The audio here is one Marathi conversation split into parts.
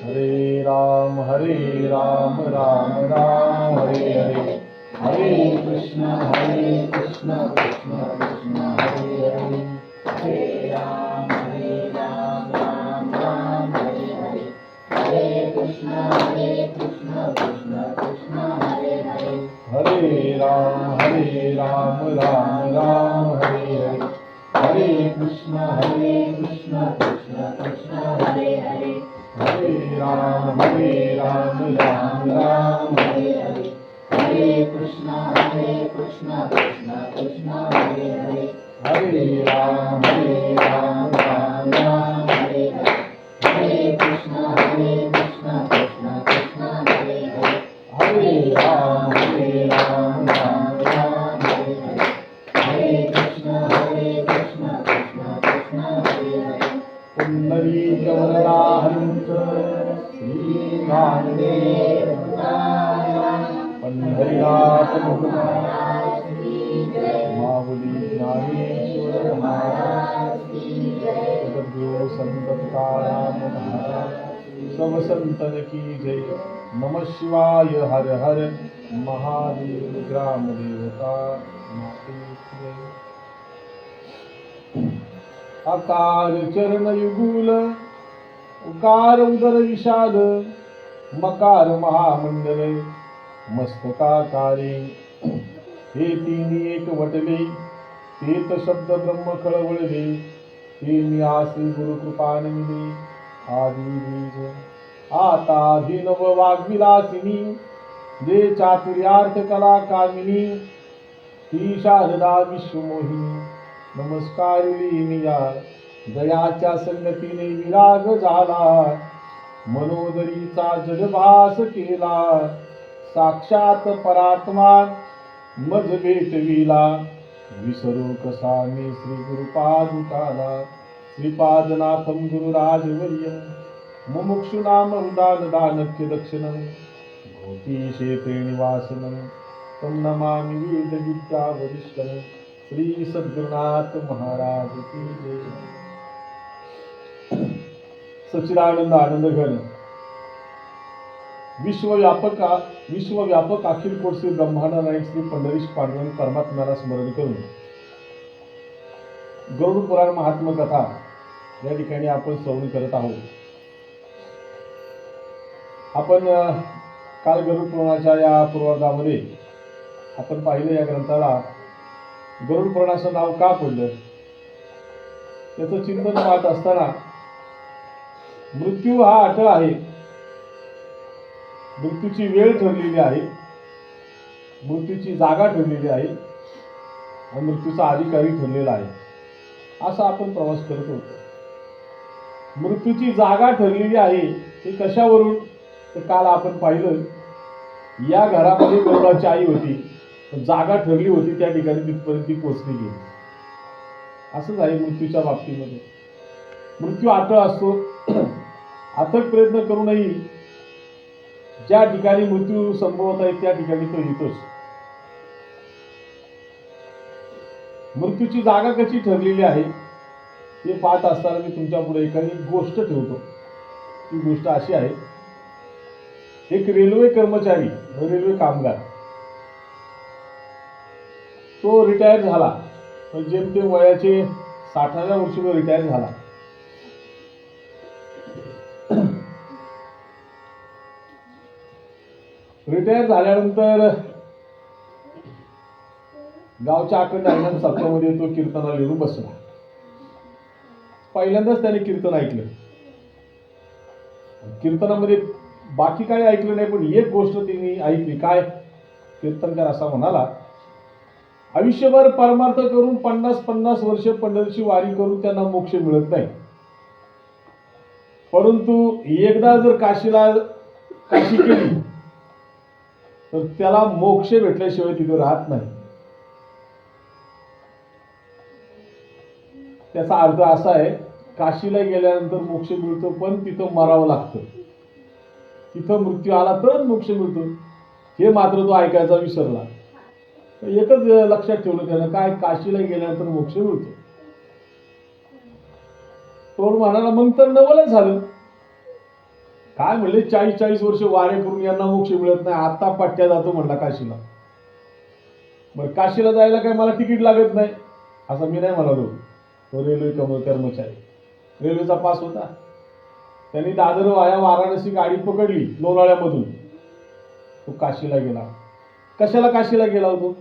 हरे राम राम राम हरे हरे, हरे कृष्ण कृष्ण कृष्ण हरे हरे, हरे राम राम राम हरे हरे, हरे कृष्ण कृष्ण कृष्ण हरे हरे, हरे राम राम राम हरे हरे, हरे कृष्ण कृष्ण कृष्ण हरे हरे, हरे राम राम राम हरे हरे, हरे कृष्ण कृष्ण कृष्ण हरे हरे, हरे राम राम राम हरे हरे, हरे कृष्ण कृष्ण कृष्ण हरे हरे, हरे राम राम राम हरे हरे, हरे कृष्ण कृष्ण कृष्ण हरे हरे, पुंडरीकवरदा हनुमंत श्रीनाथदेव पंढरीनाथ महाराज की जय, माऊली ज्ञानेश्वर महाराज की जय, जगद्गुरु संत तुकाराम महाराज सब संतन की जय। नमः शिवाय, हर हर महादेव, ग्राम देवता माते की जय। आकार चरण युगुल, उकार उदर विशाल, मकार महामंडल, मस्तकाकारे, हे तिन्ही एक वटले, तेत शब्द ब्रह्म कळवळले, ते मी आश्री गुरु कृपानमिले, आदी बीज आता अभिनव वाग्विलासिनी, जे चातुर्यार्थ कला कामिनी, ती शारदा विश्वमोहिनी, नमस्कारिली मिया, दयाच्या संगतीने विराग झाला, मनोदरीचा जडभास केला, साक्षात परात्मा मज भेटविला, विसरू कसा मी श्री गुरुपादुकाला, श्रीपादनाथम गुरुराजवर्यम, मुमुक्षुनाम हृदान दानक्य दक्षिणं, भूती क्षेत्रे निवासनं, तं नमामि वेद विद्या वरिष्ठं, श्री सद्गुरुनाथ महाराज की जय। सच्चिदानंद आनंद घन, विश्वव्यापक अखिल कोट श्री ब्रह्मांड नायक श्री पंढरीश पांडुरंग परमात्म्याला स्मरण करून गरुड पुराण महात्म कथा या ठिकाणी आपण श्रवण करत आहोत। आपण काल गरुड पुराणाच्या या पूर्वार्धामध्ये आपण पाहिलं, या ग्रंथाला गरुड पुराणाचं नाव का पडलं, त्याचं चिंतन पाहत असताना मृत्यू हा अटळ आहे, मृत्यूची वेळ ठरलेली आहे, मृत्यूची जागा ठरलेली आहे आणि मृत्यूचा अधिकारी ठरलेला आहे, असा आपण प्रवास करत होतो। मृत्यूची जागा ठरलेली आहे हे कशावरून, तर काल आपण पाहिलं, या घरामध्ये गरुडाची आई होती, जागा ठरली होती, त्या ठिकाणी तिथपर्यंत ती पोहोचली गेली। असंच आहे मृत्यूच्या बाबतीमध्ये, मृत्यू अटळ असतो, अथक प्रयत्न करूनही ज्या ठिकाणी मृत्यू संभवत आहे त्या ठिकाणी तो येतोच। मृत्यूची जागा कशी ठरलेली आहे हे पाहत असताना मी तुमच्या पुढे एखादी गोष्ट ठेवतो। ती गोष्ट अशी आहे, एक रेल्वे कर्मचारी, रेल्वे कामगार, तो रिटायर झाला, जेमतेम वयाचे 60व्या वर्षी रिटायर झाला। रिटायर झाल्यानंतर गावच्या अखंड हरिनाम सप्ताहामध्ये तो कीर्तनाला येऊन बसला। पहिल्यांदाच त्याने कीर्तन ऐकलं। कीर्तनामध्ये बाकी काही ऐकलं नाही, पण एक गोष्ट त्यांनी ऐकली। काय? कीर्तनकार असा म्हणाला, आयुष्यभर परमार्थ करून 50-50 वर्ष पंढरीची वारी करून त्यांना मोक्ष मिळत नाही, परंतु एकदा जर काशी केली तर त्याला मोक्ष भेटल्याशिवाय तिथे राहत नाही। त्याचा अर्थ असा आहे, काशीला गेल्यानंतर मोक्ष मिळतो, पण तिथं मरावं लागतं, तिथं मृत्यू आला तरच मोक्ष मिळतो, हे मात्र तो ऐकायचा विसरला। एकच लक्षात ठेवलं त्यानं, काय? काशीला गेल्यानंतर मोक्ष मिळतो। तो म्हणाला, मग तर नवलच झालं, काय म्हणले 40-40 वर्ष वारे करून यांना मोक्ष मिळत नाही, आता पट्ट्या जातो म्हणला काशीला. बरं काशीला जायला काय मला तिकीट लागत नाही असं मी नाही म्हणालो. तो रेल्वे कर्मचारी, रेल्वेचा पास होता, त्यांनी दादर वाया वाराणसी गाडी पकडली लोणावळ्यामधून. तो काशीला गेला. कशाला काशीला गेला होतो?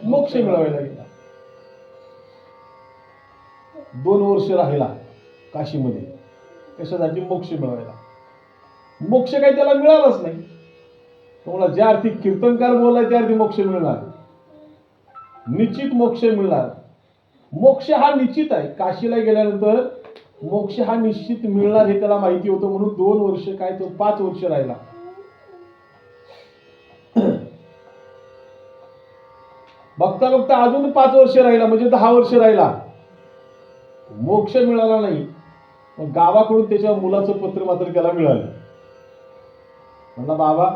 मोक्ष मिळवायला गेला. 2 वर्ष राहिला काशीमध्ये. कशासाठी? मोक्ष मिळवायला. मोक्ष काही त्याला मिळालाच नाही. तुम्हाला ज्या अर्थी कीर्तनकार बोललाय त्या अर्थी मोक्ष मिळणार, निश्चित मोक्ष मिळणार. मोक्ष हा निश्चित आहे. काशीला गेल्यानंतर मोक्ष हा निश्चित मिळणार हे त्याला माहिती होतं, म्हणून 2 वर्ष काय तो 5 वर्ष राहिला. बघता बघता अजून 5 वर्ष राहिला, म्हणजे 10 वर्ष राहिला. मोक्ष मिळाला नाही. मग गावाकडून त्याच्या मुलाचं पत्र मात्र त्याला मिळालं. म्हणला बाबा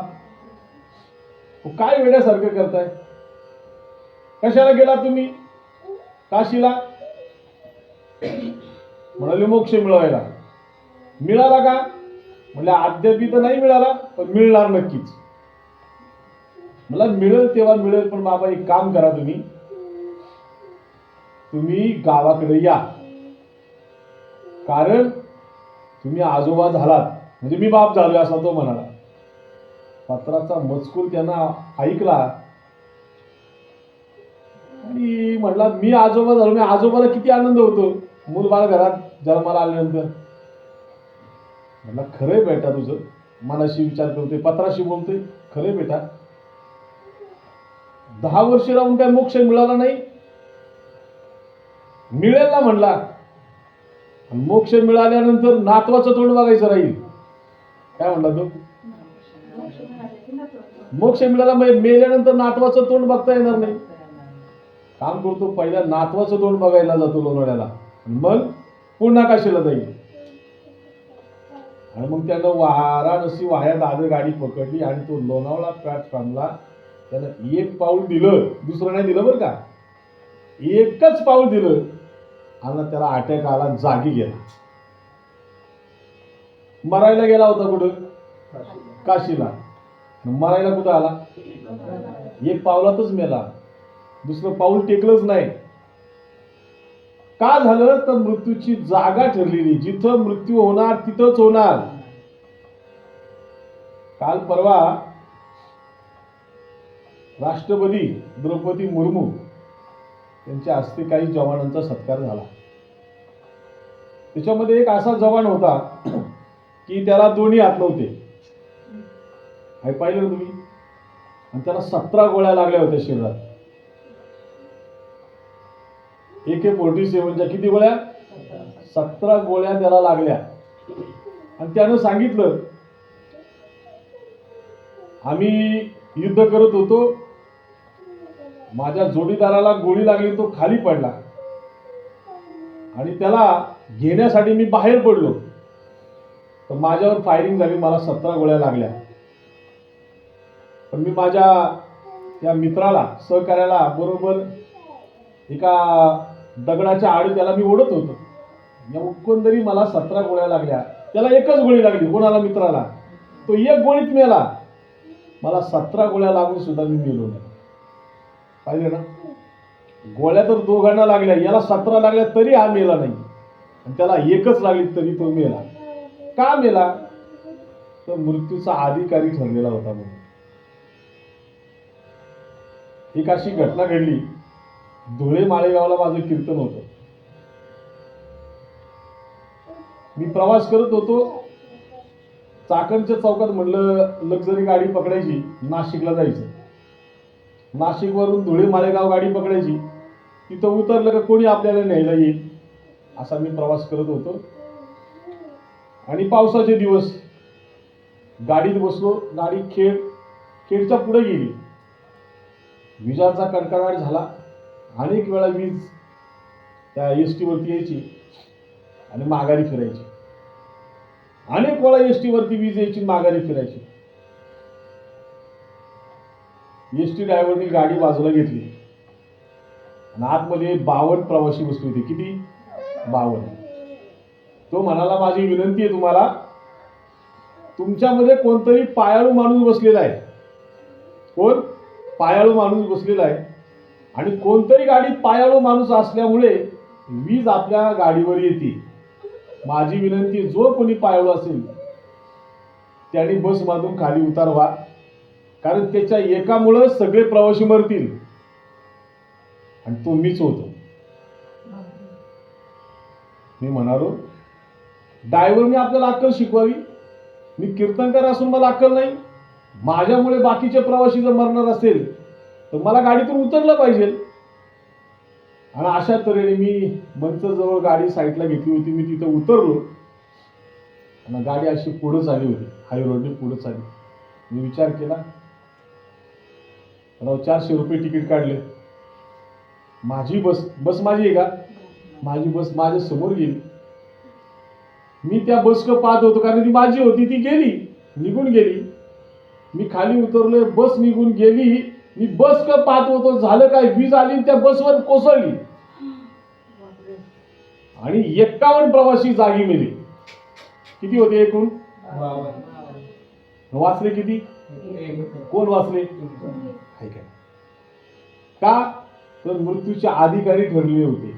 काय वेड्यासारखं करताय, कशाला गेला तुम्ही काशीला? म्हणाले मोक्ष मिळवायला. मिळाला का? म्हणलं अद्याप तर नाही मिळाला, पण मिळणार नक्कीच. मला मिळेल तेव्हा मिळेल, पण बाबा एक काम करा, तुम्ही गावाकडे या, कारण तुम्ही आजोबा झालात म्हणजे मी बाप झालोय असा तो म्हणाला. पत्राचा मजकूर त्यांना ऐकला आणि म्हणला मी आजोबा झालो. मी आजोबाला किती आनंद होतो मूल बाळ घरात जन्माला आल्यानंतर. म्हणला खरंय बेटा, तुझं मनाशी विचार करतोय, पत्राशी बोलतोय, खरंय बेटा. 10 वर्ष राहून काय मोक्ष मिळाला नाही? मिळेल ना म्हणला. मोक्ष मिळाल्यानंतर नातवाचं तोंड बघायचं राहील. काय म्हणला तो? मोक्ष मिळाला मेल्यानंतर नातवाचं तोंड बघता येणार नाही. काम करतो, पहिल्या नातवाचं तोंड बघायला जातो लोणावळ्याला, मग पुन्हा काशीला जाईल. आणि मग त्यानं वाराणसी वाया दादर गाडी पकडली आणि तो लोणावळा प्लॅटफॉर्मला त्यानं 1 पाऊल दिलं, दुसरं नाही दिलं बरं का, 1च पाऊल दिलं आणि त्याला अटॅक आला, जागी गेला. मरायला गेला होता कुठं? काशीला. मरायला कुठं आला? 1 पावलातच मेला, दुसरं पाऊल टेकलंच नाही. का झालं? तर मृत्यूची जागा ठरलेली, जिथं मृत्यू होणार तिथंच होणार. काल परवा राष्ट्रपती द्रौपदी मुर्मू त्यांच्या हस्ते काही जवानांचा सत्कार झाला. त्याच्यामध्ये एक असा जवान होता की त्याला दोन्ही हात नव्हते. हे पाहिलं तुम्ही? आणि त्याला 17 गोळ्या लागल्या होत्या शरीरात. AK-47च्या किती गोळ्या? 17 गोळ्या त्याला लागल्या. आणि त्यानं सांगितलं आम्ही युद्ध करत होतो, माझ्या जोडीदाराला गोळी लागली, तो खाली पडला आणि त्याला घेण्यासाठी मी बाहेर पडलो, तर माझ्यावर फायरिंग झाली, मला 17 गोळ्या लागल्या. पण मी माझ्या त्या मित्राला, सहकार्याला बरोबर एका दगडाच्या आड त्याला मी ओढत होतो. या एकंदरी मला 17 गोळ्या लागल्या. त्याला एकच गोळी लागली, कोणाला? मित्राला. तो 1 गोळीत मेला. मला 17 गोळ्या लागून सुद्धा मी मेलो नाही. पाहिजे ना? गोळ्या तर दोघांना लागल्या, याला 17 लागल्या तरी हा मेला नाही, आणि त्याला एकच लागली तरी तो मेला. का मेला? तर मृत्यूचा अधिकारी ठरलेला होता म्हणून. एक अशी घटना घडली, धुळे माळेगावला माझं कीर्तन होतं. मी प्रवास करत होतो, चाकणच्या चौकात म्हणलं लक्झरी गाडी पकडायची, नाशिकला जायचं. नाशिकवरून धुळे माळेगाव गाडी पकडायची, तिथं उतरलं का कोणी आपल्याला न्यायला येईल असा मी प्रवास करत होतो. आणि पावसाचे दिवस, गाडीत बसलो, गाडी खेडच्या पुढे गेली. विजांचा कडकडाट झाला. अनेक वेळा वीज त्या एसटी वरती यायची आणि माघारी फिरायची. अनेक वेळा एसटी वरती वीज यायची, माघारी फिरायची. एसटी ड्रायव्हरनी गाडी बाजूला घेतली आणि आतमध्ये 52 प्रवासी बसले होते. किती? 52. तो म्हणाला माझी विनंती आहे तुम्हाला, तुमच्यामध्ये कोणतरी पायाळू माणूस बसलेला आहे. कोण? पायाळू माणूस बसलेला आहे. आणि कोणतरी गाडीत पायाळू माणूस असल्यामुळे वीज आपल्या गाडीवर येते. माझी विनंती, जो कोणी पायाळू असेल त्याने बसमधून खाली उतार व्हा, कारण त्याच्या एकामुळं सगळे प्रवासी मरतील आणि तो मीच होतो. मी म्हणालो, ड्रायव्हरने आपल्याला अक्कल शिकवावी. मी कीर्तनकार असून मला अक्कल नाही. माझ्यामुळे बाकीचे प्रवासी जर मरणार असेल तर मला गाडीतून उतरलं पाहिजे. आणि अशा तऱ्हेने मी मंचजवळ गाडी साईडला घेतली होती. मी तिथं उतरलो आणि गाडी अशी पुढे चालली होती, हाय रोडने पुढे चालली. मी विचार केला, 400 रुपये तिकीट काढले. माझी बस माझी आहे का? माझी बस माझ्या समोर गेली. मी त्या बसकडे पाहत होतो, कारण ती माझी होती. ती गेली, निघून गेली. मी खाली उतरलोय, बस निघून गेली. मी बसकडे पाहत होतो. झालं काय? वीज आली, त्या बसवर कोसळली आणि 51 प्रवासी जागी मेले. किती होते एकूण? वाचले किती? कोण वाचले? का? तर मृत्यूचे अधिकारी ठरलेले होते.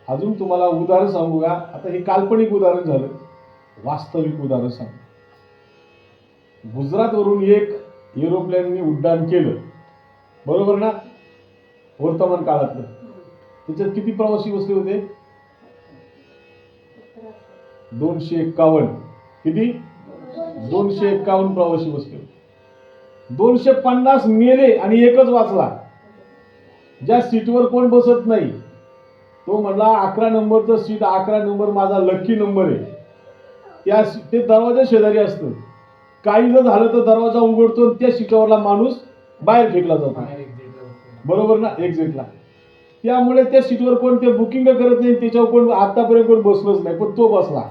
अजून तुम्हाला उदाहरण सांगू का? आता हे काल्पनिक उदाहरण झालं, वास्तविक उदाहरण सांगू. गुजरातवरून एक एरोप्लेनने उड्डाण केलं, बरोबर ना? वर्तमान काळातलं. त्याच्यात किती प्रवासी बसले होते? 251. किती? 251 प्रवासी बसले होते. 250 मेले आणि एकच वाचला. ज्या सीटवर कोण बसत नाही तो म्हणला 11 नंबरचं सीट, 11 नंबर माझा लकी नंबर आहे. ते दरवाजा शेजारी असतं. काही जर झालं तर दरवाजा उघडतो, त्या सीटावरला माणूस बाहेर फेकला जातो, बरोबर ना? एक्झिटला. त्यामुळे त्या सीटवर कोण ते बुकिंग करत नाही, त्याच्यावर कोण आतापर्यंत कोण बसलंच नाही, पण तो बसला.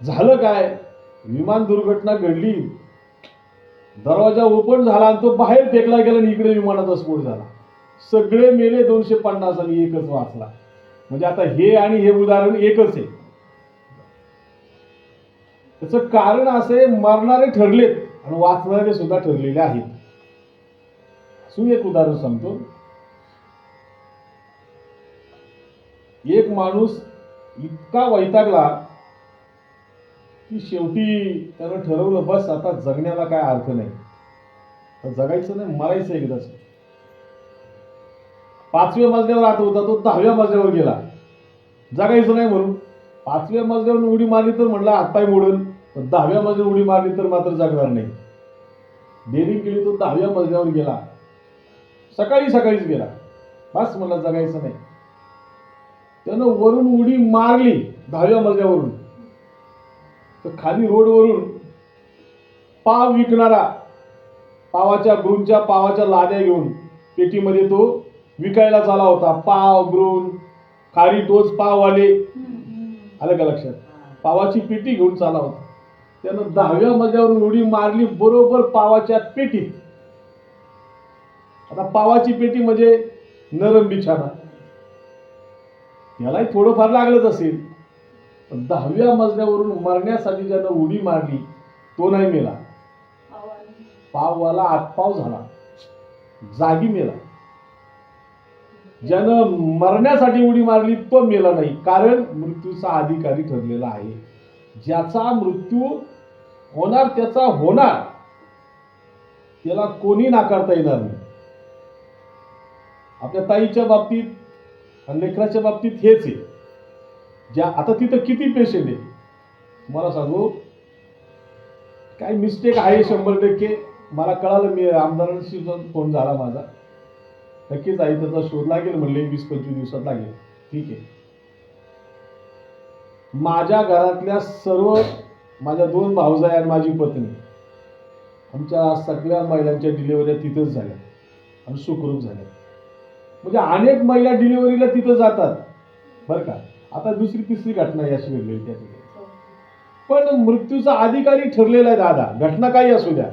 झालं काय? विमान दुर्घटना घडली, दरवाजा ओपन झाला आणि तो बाहेर फेकला गेला आणि इकडे विमानाचा स्फोट झाला. सगळे मेले 250 आणि एकच वाचला. म्हणजे आता हे आणि हे उदाहरण एकच आहे. त्याचं कारण असे, मरणारे ठरलेत आणि वाचणारे सुद्धा ठरलेले आहेत. अजून एक उदाहरण सांगतो. एक माणूस इतका वैतागला की शेवटी त्यानं ठरवलं, बस आता जगण्याला काय अर्थ नाही, तर जगायचं नाही, मरायचं एकदाच. 5व्या मजल्यावर राहत होता, तो 10व्या मजल्यावर गेला. जगायचं नाही म्हणून 5व्या मजल्यावर उडी मारली तर म्हणला हातपाय मोडल, पण 10व्या मजल्यावर उडी मारली तर मात्र जगणार नाही. डेअरिंग केली, तो 10व्या मजल्यावर गेला. सकाळीच गेला. बस म्हणला जगायचं नाही. त्यानं वरून उडी मारली 10व्या मजल्यावरून, तर खाली रोडवरून पाव विकणारा, ब्रूनच्या पावाच्या लाद्या घेऊन पेटीमध्ये तो विकायला चाला होता. पाव, ब्रून, खारी टोच पाववाले, आलं का लक्षात? पावाची पेटी घेऊन चाला होता. त्यानं 10व्या मजल्यावरून उडी मारली, बरोबर पावाच्या पेटीत. आता पावाची पेटी म्हणजे नरम बिछाना, यालाही थोडंफार लागलंच असेल. पण 10व्या मजल्यावरून मरण्यासाठी ज्यानं उडी मारली तो नाही मेला. पाववाला आतपाव झाला, जागी मेला. ज्यानं मरण्यासाठी उडी मारली तो मेला नाही, कारण मृत्यूचा अधिकारी ठरलेला आहे. ज्याचा मृत्यू होणार त्याचा होणार, त्याला कोणी नाकारता येणार नाही. आपल्या ताईच्या बाबतीत आणि लेकराच्या बाबतीत हेच आहे. आता तिथं किती पेशंट आहे तुम्हाला सांगू, काही मिस्टेक आहे 100%. मला कळालं, मी आमदारांशी फोन झाला माझा, नक्कीच आहे, त्याचा शोध लागेल म्हणले, 20-25 दिवसात लागेल. ठीक आहे. माझ्या घरातल्या सर्व, माझ्या 2 भावजाई आणि माझी पत्नी, आमच्या सगळ्या महिलांच्या डिलिव्हऱ्या तिथंच झाल्या आणि सुखरूप झाल्या. म्हणजे अनेक महिला डिलिव्हरीला तिथं जातात बरं का. आता दुसरी तिसरी घटना अशी वेगळी त्या ठिकाणी. पण मृत्यूचा अधिकारी ठरलेला आहे दादा. घटना काही असू द्या,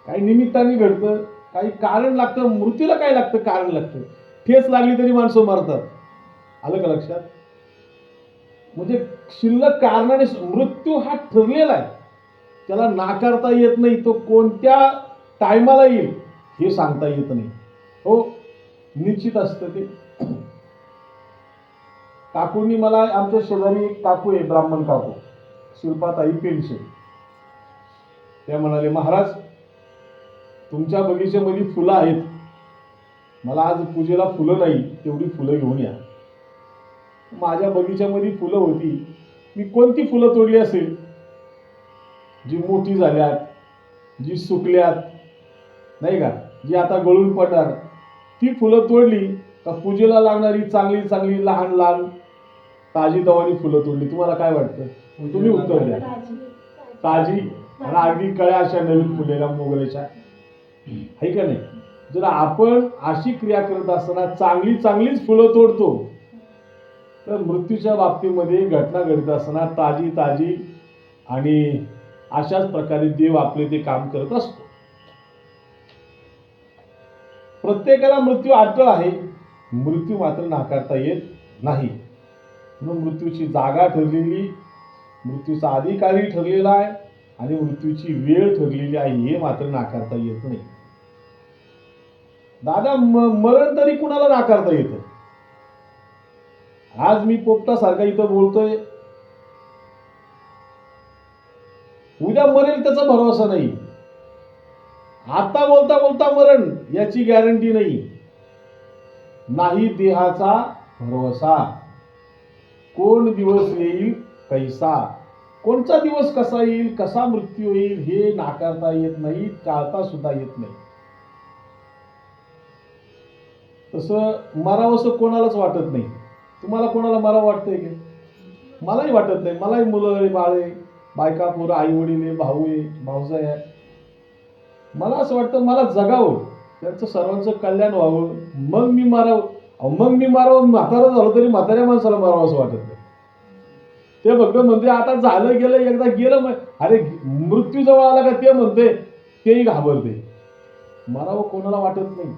काही निमित्ताने घडतं, काही कारण लागतं. मृत्यूला काय लागतं? कारण लागतं. ठेच लागली तरी माणसं मरतात, आलं का लक्षात? म्हणजे शिल्लक कारणाने मृत्यू हा ठरलेला आहे, त्याला नाकारता येत नाही. तो कोणत्या टायमाला येईल हे सांगता येत नाही. हो, निश्चित असतं ते. काकूंनी मला, आमच्या शेजारी एक काकू आहे, ब्राह्मण काकू, शिल्पाताई पेनशे, त्या म्हणाले, महाराज तुमच्या बगीच्यामध्ये फुलं आहेत, मला आज पूजेला फुलं नाही, तेवढी फुलं घेऊन या. माझ्या बगीच्यामध्ये फुलं होती, मी कोणती फुलं तोडली असेल? जी मोठी झाल्यात, जी सुकल्यात, नाही का, जी आता गळून पडणार, ती फुलं तोडली का पूजेला लागणारी चांगली चांगली लहान लहान ताजी दवानी फुलं तोडली? तुम्हाला काय वाटतं? तुम्ही उत्तर द्या. ताजी आणि अगदी कळ्या अशा नवीन फुलेल्या मोगऱ्याच्या, आहे का नाही? जर आपण अशी क्रिया करत असताना चांगली चांगलीच फुलं तोडतो, तर मृत्यूच्या बाबतीमध्ये घटना घडत असताना ताजी ताजी आणि अशाच प्रकारे देव आपले ते काम करत असतो. प्रत्येकाला मृत्यू अटळ आहे, मृत्यू मात्र नाकारता येत नाही. म्हणून मृत्यूची जागा ठरलेली, मृत्यूचा अधिकारी ठरलेला आहे आणि मृत्यूची वेळ ठरलेली आहे, हे मात्र नाकारता येत नाही. दादा, मरण तरी कुणाला नाकारता येतं? आज मी पोपटासारखा इथं बोलतोय, उद्या मरेल त्याचा भरोसा नाही. आता बोलता बोलता मरण याची गॅरंटी नाही. नाही देहाचा भरोसा, कोण दिवस येईल कैसा, कोणचा दिवस कसा येईल, कसा मृत्यू येईल हे नाकारता येत नाही, टाळता सुद्धा येत नाही. तसं मरावंसं कोणालाच वाटत नाही. तुम्हाला कोणाला मरावं वाटतंय की? मलाही वाटत नाही. मलाही मुलं आहे, बाळ आहे, बायका पोरं, आई वडील आहे, भाऊ आहे, भाऊजाई आहे. मला असं वाटतं मला जगावं, त्यांचं सर्वांचं कल्याण व्हावं, मग मी मारावं. मग मी मारावं, म्हातारा झालो तरी म्हाताऱ्या माणसाला मारावं असं वाटत नाही. ते फक्त म्हणते आता झालं गेलं, एकदा गेलं. अरे मृत्यू जवळ आला का ते म्हणते, तेही घाबरते. मरावं कोणाला वाटत नाही.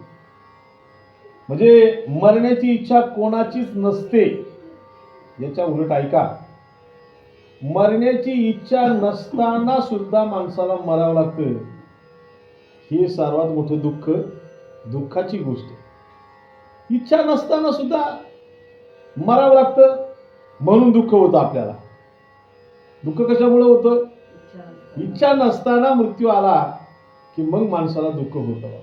म्हणजे मरण्याची इच्छा कोणाचीच नसते. याच्या उलट ऐका, मरण्याची इच्छा नसताना सुद्धा माणसाला मरावं लागतं, हे सर्वात मोठं दुःखाची गोष्ट आहे. इच्छा नसताना सुद्धा मरावं लागतं, म्हणून दुःख होतं आपल्याला. दुःख कशामुळे होतं? इच्छा नसताना मृत्यू आला की मग माणसाला दुःख होतं.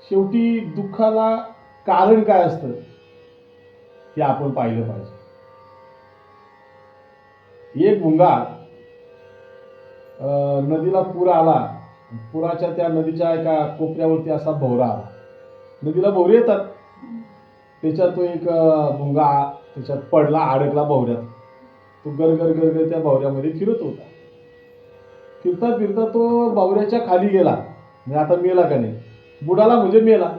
शेवटी दुःखाला कारण काय असतं ते आपण पाहिलं पाहिजे. एक भुंगा, नदीला पूर आला, पुराच्या त्या नदीच्या एका कोपऱ्यावरती असा भोवरा आला. नदीला भोवरे येतात, त्याच्यात तो एक भुंगा त्याच्यात पडला, अडकला भोवऱ्यात. तो गरगर गरगर त्या भोवऱ्यामध्ये फिरत होता. फिरता फिरता तो भोवऱ्याच्या खाली गेला, म्हणजे आता मेला का नाही, बुडाला म्हणजे मेला.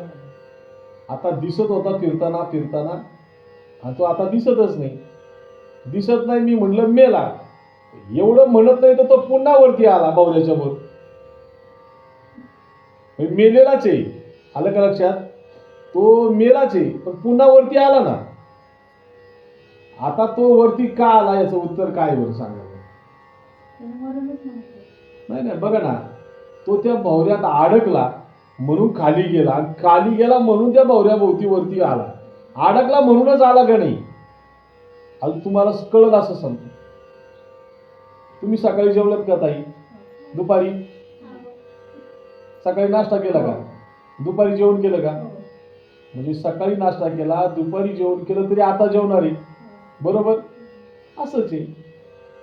आता दिसत होता फिरताना फिरताना, आणि तो आता दिसतच नाही. दिसत नाही, मी म्हणलं मेला. एवढं म्हणत नाही तर तो पुन्हा वरती आला भोवऱ्याच्या वर. मेलेलाच आहे, आलं का लक्षात? तो मेलाच आहे, पण पुन्हा वरती आला ना. आता तो वरती का आला याचं उत्तर काय बरं सांगा? नाही नाही, बघा ना, तो त्या भोवऱ्यात अडकला म्हणून खाली गेला, आणि खाली गेला म्हणून त्या भोवऱ्याभोवती वरती आला. अडकला म्हणूनच आला का नाही? आज तुम्हाला कळलं असं सांगतो. तुम्ही सकाळी जेवलात का ताई? दुपारी सकाळी नाश्ता केला का? दुपारी जेवण केलं का? म्हणजे सकाळी नाश्ता केला, दुपारी जेवण केलं, तरी आता जेवणार आहे, बरोबर? असंच आहे.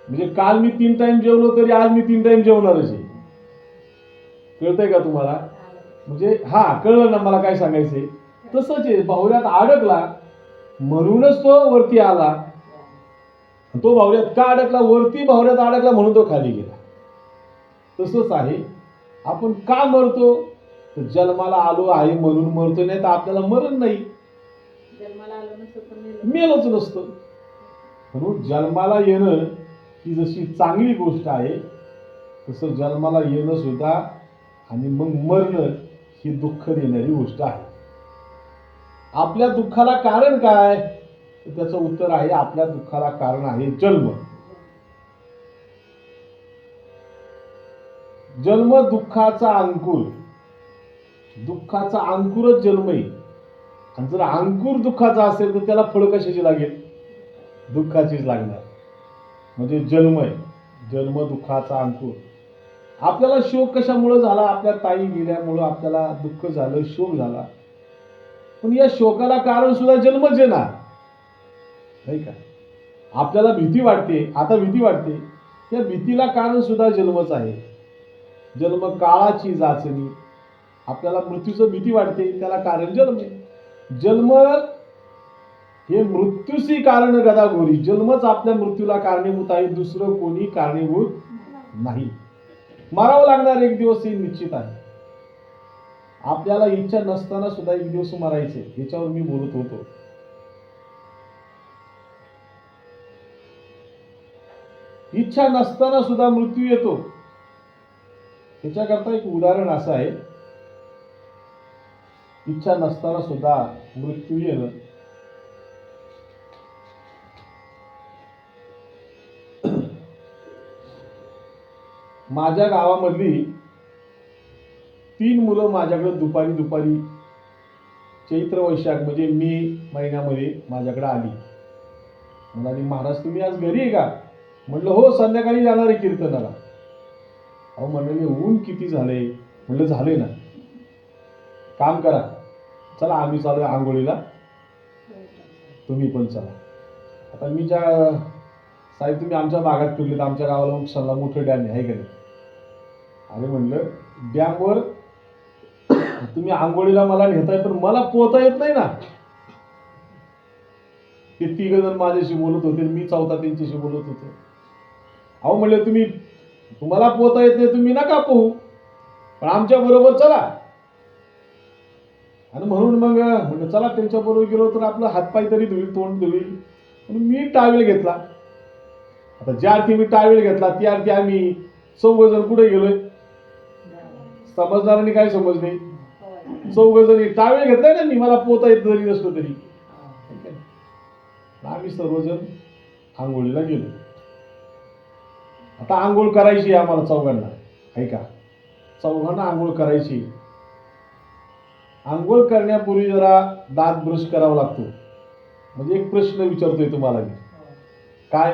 म्हणजे काल मी 3 टाइम जेवलो तरी आज मी 3 टाइम जेवणारच आहे. कळतंय का तुम्हाला? म्हणजे हा, कळलं ना मला काय सांगायचंय? तसंच आहे, भोवऱ्यात अडकला म्हणूनच तो वरती आला. तो भोवऱ्यात का अडकला? वरती भोवऱ्यात अडकला म्हणून तो खाली गेला. तसंच आहे, आपण का मरतो? तर जन्माला आलो आहे म्हणून मरतो, नाही तर आपल्याला मरण नाही. जन्माला आलो नसतो तर मेलोच नसतो. म्हणून जन्माला येणं ही जशी चांगली गोष्ट आहे, तसं जन्माला येणं सुद्धा आणि मग मरणं ही दुःख देणारी गोष्ट आहे. आपल्या दुःखाला कारण काय? तर त्याचं उत्तर आहे आपल्या दुःखाला कारण आहे जन्म. जन्म दुःखाचा अंकुर, दुःखाचा अंकुरच जन्म आहे. आणि जर अंकुर दुःखाचा असेल तर त्याला फळ कशाची लागेल? दुःखाचीच लागणार. म्हणजे जन्म आहे, जन्म दुःखाचा अंकुर. आपल्याला शोक कशामुळे झाला? आपल्या ताई गेल्यामुळं आपल्याला दुःख झालं, शोक झाला. पण या शोकाला कारण सुद्धा जन्मच आहे ना, नाही का? आपल्याला भीती वाटते, आता भीती वाटते, त्या भीतीला कारण सुद्धा जन्मच आहे. जन्म काळाची जाचणी. आपल्याला मृत्यूचं भीती वाटते, त्याला कारण जन्म आहे. जन्म हे मृत्यूची कारण गदाघोरी. जन्मच आपल्या मृत्यूला कारणीभूत आहे, दुसरं कोणी कारणीभूत नाही. मरावं लागणार एक दिवस हे निश्चित आहे. आपल्याला इच्छा नसताना सुद्धा एक दिवस मरायचे, याच्यावर मी बोलत होतो. इच्छा नसताना सुद्धा मृत्यू येतो. त्याच्याकरता एक उदाहरण असं आहे, इच्छा नसताना सुद्धा मृत्यू येणं. माझ्या गावामधली 3 मुलं माझ्याकडे दुपारी दुपारी चैत्र वैशाख म्हणजे मे महिन्यामध्ये माझ्याकडे आली. म्हणाली, महाराज तुम्ही आज घरी आहे का? म्हटलं हो, संध्याकाळी जाणार आहे कीर्तनाला. अहो म्हणाले, ऊन किती झाले? म्हटलं झाले ना. काम करा, चला आम्ही चालू आंघोळीला, तुम्ही पण चला. आता मी ज्या साहेब तुम्ही आमच्या भागात फिरले तर आमच्या गावाला उपसाला मोठं डॅम आहे का नाही? अरे म्हणलं, डॅमवर तुम्ही आंघोळीला मला नेताय पण मला पोहता येत नाही ना. ते 3 जण माझ्याशी बोलत होते, मी चौथा त्यांच्याशी बोलत होतो. अहो म्हणले, तुम्हाला पोहता येत नाही, तुम्ही नका पोहू, पण आमच्या बरोबर चला. आणि म्हणून मग म्हणलं चला त्यांच्या बरोबर गेलो तर आपलं हातपाय तरी धुईल, तोंड धुईल. मी टावेल घेतला. आता ज्या अर्थी मी टावेल घेतला त्या अर्थी आम्ही 4 जण कुठे गेलोय? समजणाऱ्यांनी काय समजले? 4 जणी टावेल घेतलाय ना मी, मला पोहता येत जरी नसलो तरी. आम्ही सर्वजण आंघोळीला गेलो. आता आंघोळ करायची आम्हाला चौघांना, ऐका, चौघांना आंघोळ करायची. आंघोळ करण्यापूर्वी जरा दात ब्रश करावा लागतो. म्हणजे एक प्रश्न विचारतोय तुम्हाला मी, काय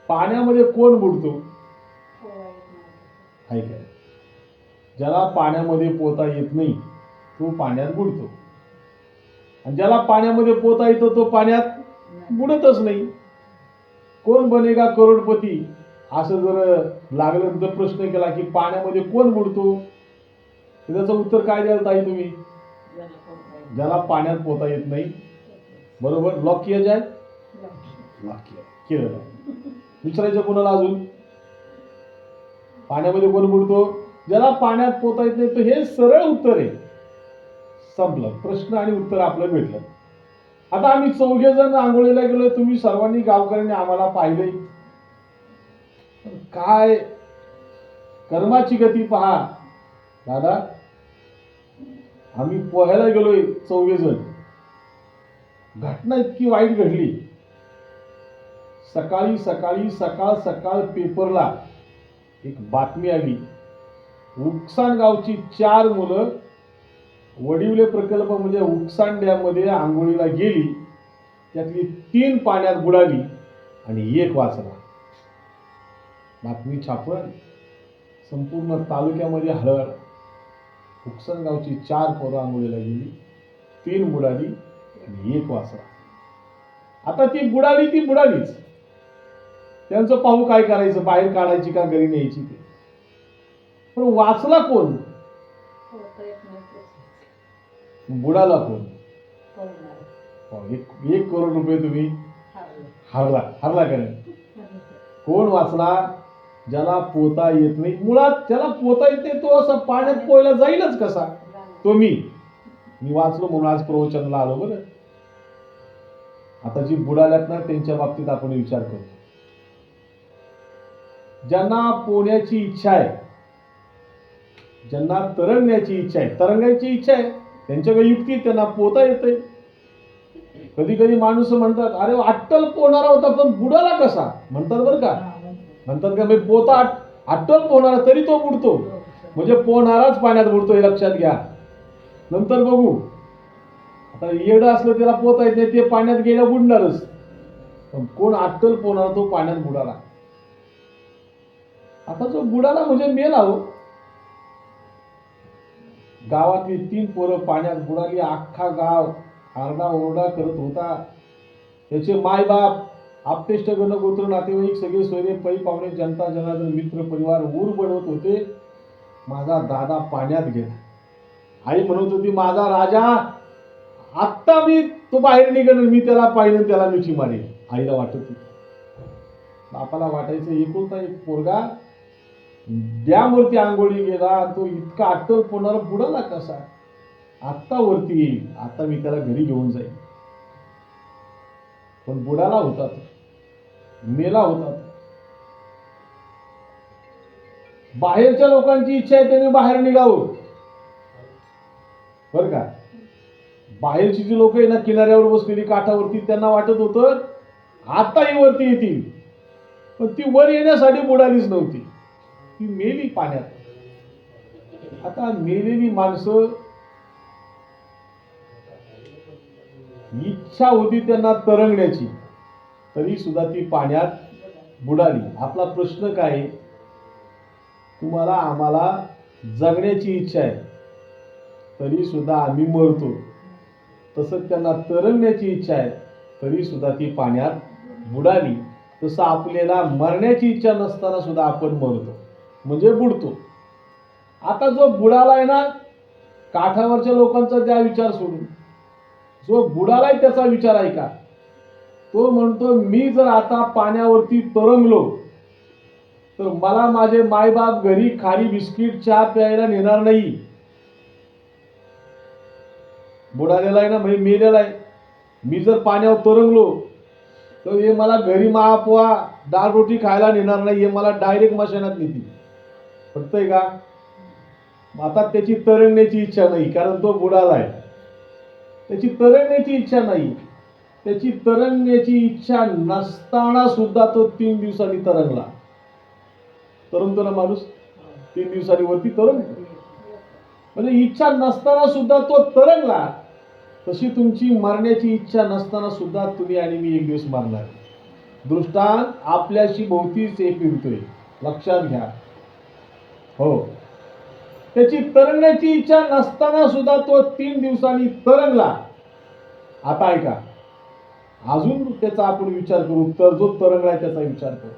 पाण्यामध्ये कोण बुडतो? ऐका, ज्याला पाण्यामध्ये पोहता येत नाही तो पाण्यात बुडतो, आणि ज्याला पाण्यामध्ये पोहता येतो तो पाण्यात बुडतच नाही. कोण बनेगा करोडपती असं जर लागलं तर प्रश्न केला की पाण्यामध्ये कोण बुडतो, त्याचं उत्तर काय द्याल ताई तुम्ही? ज्याला पाण्यात पोहता येत नाही. बरोबर, लॉक किया जाय, लॉक केलं. विचारायचं कोणाला अजून? पाण्यामध्ये कोण बुडतो? ज्याला पाण्यात पोहता येत नाही. तर हे सरळ उत्तर आहे. संपलं, प्रश्न आणि उत्तर आपलं भेटलं. आता आम्ही 4 जण आंघोळीला गेलोय, तुम्ही सर्वांनी गावकऱ्यांनी आम्हाला पाहिलंय. काय कर्माची गती पहा दादा. आम्ही पोहायला गेलोय 4 जण. घटना इतकी वाईट घडली. सकाळी सकाळी सकाळ पेपरला एक बातमी आली, उकसान गावची 4 मुलं वडिवले प्रकल्प म्हणजे उकसान डॅम मध्ये आंघोळीला गेली. त्यातली 3 पाण्यात बुडाली आणि 1 वाचला. बातमी छापून आली. संपूर्ण तालुक्यामध्ये हळहळ. उकसान गावची 4 पोरं आंघोळीला गेली, 3 बुडाली आणि 1 वाचला. आता ती बुडाली ती बुडालीच. त्यांचं पाहू काय करायचं, बाहेर काढायची का घरी न्यायची ते. पण वाचला कोण? बुडाला कोण? 1 करोड रुपये तुम्ही हरला का नाही? कोण वाचला? ज्याला पोहता येत नाही. मुळात ज्याला पोहता येत नाही तो असं पाण्यात पोहायला जाईलच कसा? तो मी वाचलो म्हणून आज प्रवचनाला आलो. बरं, आता जी बुडाल्यात ना त्यांच्या बाबतीत आपण विचार करू. ज्यांना पोहण्याची इच्छा आहे, ज्यांना तरंगण्याची इच्छा आहे, तरंगायची इच्छा आहे, त्यांच्याकडे युक्ती, त्यांना पोहता येते. कधी कधी माणूस म्हणतात, अरे अट्टल पोहणारा होता पण बुडाला कसा, म्हणतात बरं का. म्हणतात का मी पोता अट्टल पोहणारा तरी तो बुडतो, म्हणजे पोहणाराच पाण्यात बुडतो हे लक्षात घ्या. नंतर बघू. आता येडं असलं त्याला पोहता येत नाही, ते पाण्यात गेलं बुडणारच. पण कोण अट्टल पोहणारा तो पाण्यात बुडाला. आता जो बुडाला म्हणजे मेला हो. गावातली 3 पोरं पाण्यात बुडाली, अख्खा गाव आरडा ओरडा करत होता. त्याचे मायबाप, आप्तेष्ट गण गोत्र नातेवाईक सगळे सोयरे पै पाहुणे जनता जनार्दन मित्र परिवार ऊर बनवत होते. माझा दादा पाण्यात गेला. आई म्हणत होती, माझा राजा आत्ता मी तो बाहेर निघेल, मी त्याला पाहिलं, त्याला मिठी मारेल. आईला वाटत होती. बापाला वाटायचं एकुलता एक पोरगा डॅमवरती आंघोळी गेला, तो इतका अट्टल पोहणारा बुडाला कसा, आत्ता वरती येईल, आता मी त्याला घरी घेऊन जाईल. पण बुडाला होता तो, मेला होता तो. बाहेरच्या लोकांची इच्छा आहे त्यांनी बाहेर निघावं बर का. बाहेरची जी लोक आहे ना, किनाऱ्यावर बसलेली काठावरती, त्यांना वाटत होतं आताही वरती येतील, पण ती वर येण्यासाठी बुडालीच नव्हती, ती मेली पाण्यात. आता मेलेली माणसं, इच्छा होती त्यांना तरंगण्याची, तरी सुद्धा ती पाण्यात बुडाली. आपला प्रश्न काय आहे, तुम्हाला आम्हाला जगण्याची इच्छा आहे तरी सुद्धा आम्ही मरतो, तसं त्यांना तरंगण्याची इच्छा आहे तरी सुद्धा ती पाण्यात बुडाली. तसं आपल्याला मरण्याची इच्छा नसताना सुद्धा आपण मरतो, म्हणजे बुडतो. आता जो बुडालाय ना, काठावरच्या लोकांचा त्या विचार सोडून जो बुडालाय त्याचा विचार ऐका. तो म्हणतो, मी जर आता पाण्यावरती तरंगलो तर मला माझे मायबाप घरी खारी बिस्किट चहा प्यायला नेणार नाही. बुडालेला आहे ना, म्हणजे मेलेला आहे. मी जर पाण्यावर तरंगलो तर हे मला घरी महापोहा डाळ रोटी खायला नेणार नाही, हे मला डायरेक्ट मशानात नेतील. पटतंय का. आता त्याची तरंगण्याची इच्छा नाही, कारण तो बुडालाय. त्याची तरंगण्याची इच्छा नाही. त्याची तरंगण्याची इच्छा नसताना सुद्धा तो 3 दिवसांनी तरंगला. तरंगतो ना माणूस, 3 दिवसांनी वरती तरंगतो. म्हणजे इच्छा नसताना सुद्धा तो तरंगला. तशी तुमची मरण्याची इच्छा नसताना सुद्धा तुम्ही आणि मी एक दिवस मरणार. दृष्टांत आपल्याशी भोवतीच एक फिरतोय, लक्षात घ्या. हो, त्याची तरंगण्याची इच्छा नसताना सुद्धा तो 3 दिवसांनी तरंगला. आता ऐका, अजून त्याचा आपण विचार करू. तर जो तरंगलाय त्याचा विचार करू.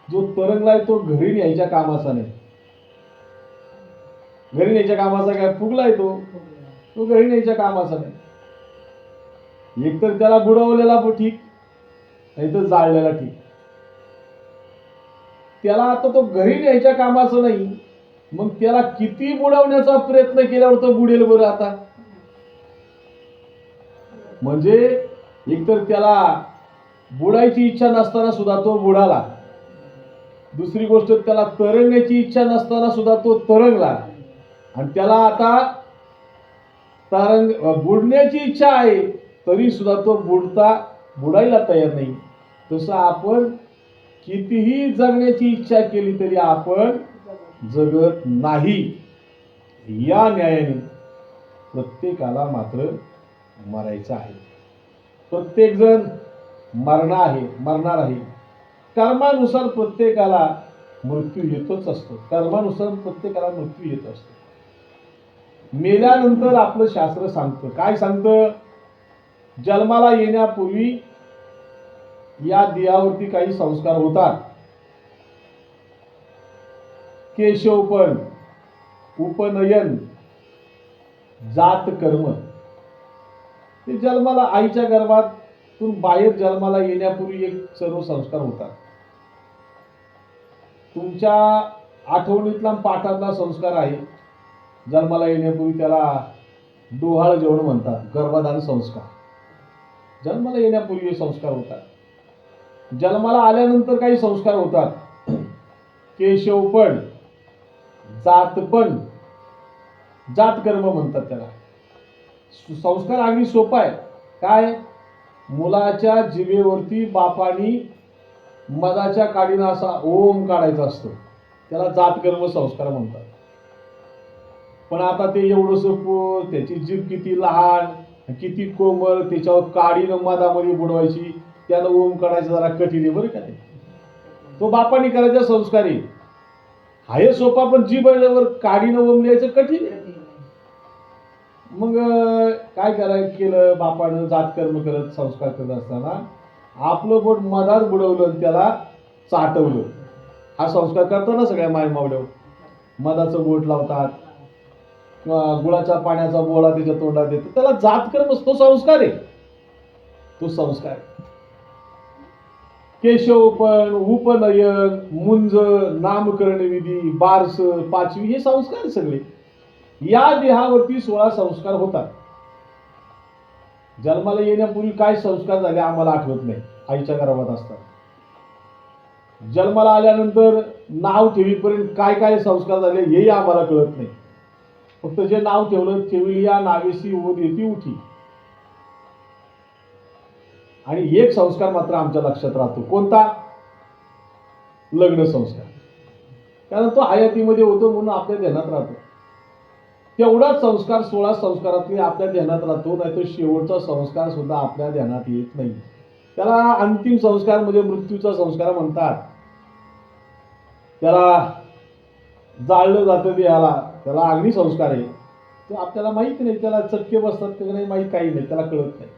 जो तरंगलाय तो घरी न्यायच्या कामाचा नाही. घरी न्यायच्या कामाचा काय, फुगलाय तो घरी न्यायच्या कामाचा नाही. एकतर त्याला बुडवलेला ठीक, नाही तर जाळलेला ठीक. त्याला आता तो घरी न्यायच्या कामाचा नाही, मग त्याला किती बुडवण्याचा प्रयत्न केल्यावर तो बुडेल बरं. आता म्हणजे एकतर त्याला बुडायची इच्छा नसताना सुद्धा तो बुडाला. दुसरी गोष्ट, त्याला तरंगण्याची इच्छा नसताना सुद्धा तो तरंगला. आणि त्याला आता बुडण्याची इच्छा आहे तरी सुद्धा तो बुडायला तयार नाही. तसं आपण कितीही जगण्याची इच्छा केली तरी आपण जगत नाही. या न्यायाने प्रत्येकाला मात्र मरायचं आहे. प्रत्येक जण मरणार आहे. कर्मानुसार प्रत्येकाला मृत्यू येतच असतो. कर्मानुसार प्रत्येकाला मृत्यू येत असतो. मेल्यानंतर आपलं शास्त्र सांगतं, काय सांगतं, जन्माला येण्यापूर्वी या देहावरती काही संस्कार होतात. केशवपण, उपनयन, जात कर्म. ते जन्माला आईच्या गर्भातून बाहेर जन्माला येण्यापूर्वी एक सर्व संस्कार होतात. तुमच्या आठवणीतला पाठातला संस्कार आहे. जन्माला येण्यापूर्वी त्याला डोहाळ जेवण म्हणतात, गर्भधान संस्कार. जन्माला येण्यापूर्वी संस्कार होतात. जन्माला आल्यानंतर काही संस्कार होतात. केशवपण, जातपण, जात कर्म म्हणतात त्याला. संस्कार अगदी सोपा आहे. काय? मुलाच्या जिभेवरती बापानी मधाच्या काडीनं असा ओम काढायचा असतो. त्याला जातकर्म संस्कार म्हणतात. पण आता ते एवढं सोपं, त्याची जीभ किती लहान, किती कोमल, त्याच्यावर काडीनं मधामध्ये बुडवायची, त्याला ओम काढायचं जरा कठीण आहे बरं का. ते तो बापानी करायचा संस्कार आहे. हा हे सोपा, पण जीभवर काडीनं ओम लिहायचं कठीण आहे. मग काय केलं बापानं? जातकर्म करत संस्कार करत असताना आपलं बोट मधात बुडवलं आणि त्याला चाटवलं. हा संस्कार करताना सगळ्या मायमावड्यावर मधाचं बोट लावतात किंवा गुळाच्या पाण्याचा बोळा त्याच्या तोंडात देतो, त्याला जातकर्म, तो संस्कार आहे. तो संस्कार. केशवपण, उपनयन, मुंज, नामकरण विधी, बारस, पाचवी, हे संस्कार सगळे. या देहावरती 16 संस्कार होतात. जन्माला येण्यापूर्वी काय संस्कार झाले आम्हाला आठवत नाही, आईच्या गर्भात असतात. जन्माला आल्यानंतर नाव ठेवीपर्यंत काय काय संस्कार झाले हेही आम्हाला कळत नाही. फक्त जे नाव ठेवलं, ठेवली नावेसी ओध येती उठी. आणि एक संस्कार मात्र आमच्या लक्षात राहतो. कोणता? लग्न संस्कार. कारण तो हयातीमध्ये होतो म्हणून आपल्या ध्यानात राहतो. तेवढाच संस्कार 16 संस्कारातले आपल्या ध्यानात राहतो, नाही तर शेवटचा संस्कार सुद्धा आपल्या ध्यानात येत नाही. त्याला अंतिम संस्कार म्हणजे मृत्यूचा संस्कार म्हणतात. त्याला जाळलं जातं देहाला, त्याला अग्निसंस्कार आहे. तो आपल्याला माहित नाही, त्याला चटके बसतात की नाही माहीत, काही नाही, त्याला कळत नाही.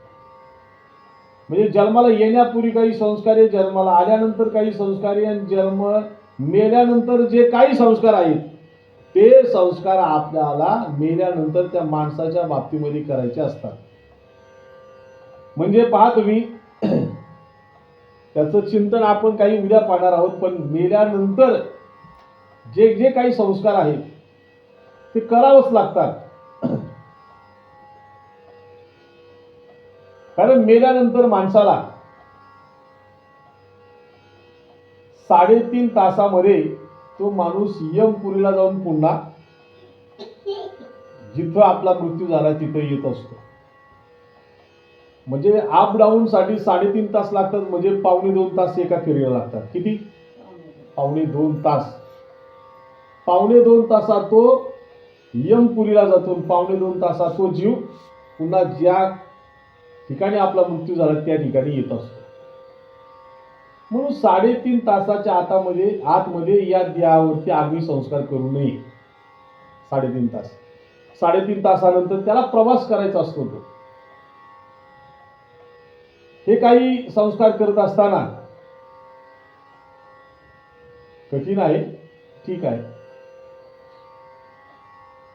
म्हणजे जन्माला येण्यापूर्वी काही संस्कार आहे, जन्माला आल्यानंतर काही संस्कार आहे, आणि जन्म मेल्यानंतर जे काही संस्कार आहेत ते संस्कार आपल्याला मेल्यानंतर त्या माणसाच्या बाबतीमध्ये करायचे असतात. म्हणजे पहा तुम्ही, त्याचं चिंतन आपण काही उद्या पाहणार आहोत. पण मेल्यानंतर जे जे काही संस्कार आहेत ते करावंच लागतात. कारण मेल्यानंतर माणसाला 3.5 तासामध्ये तो माणूस यमपुरीला जाऊन पुन्हा जिथं आपला मृत्यू झाला तिथं येत असतो. म्हणजे अप डाऊन साठी 3.5 तास लागतात, म्हणजे 1.25 तास एका फेरीला लागतात. किती? 1.25 तास. 1.25 तासात तो यमपुरीला जातो, 1.25 तासात तो जीव पुन्हा ज्या ठिकाणी आपला मृत्यू झाला त्या ठिकाणी येत असतो. म्हणून 3.5 तासाच्या आतमध्ये या देहावरती अग्निसंस्कार करू नये. 3.5 तास. 3.5 तासानंतर त्याला प्रवास करायचा असतो. तो हे काही संस्कार करत असताना कठीण आहे, ठीक आहे.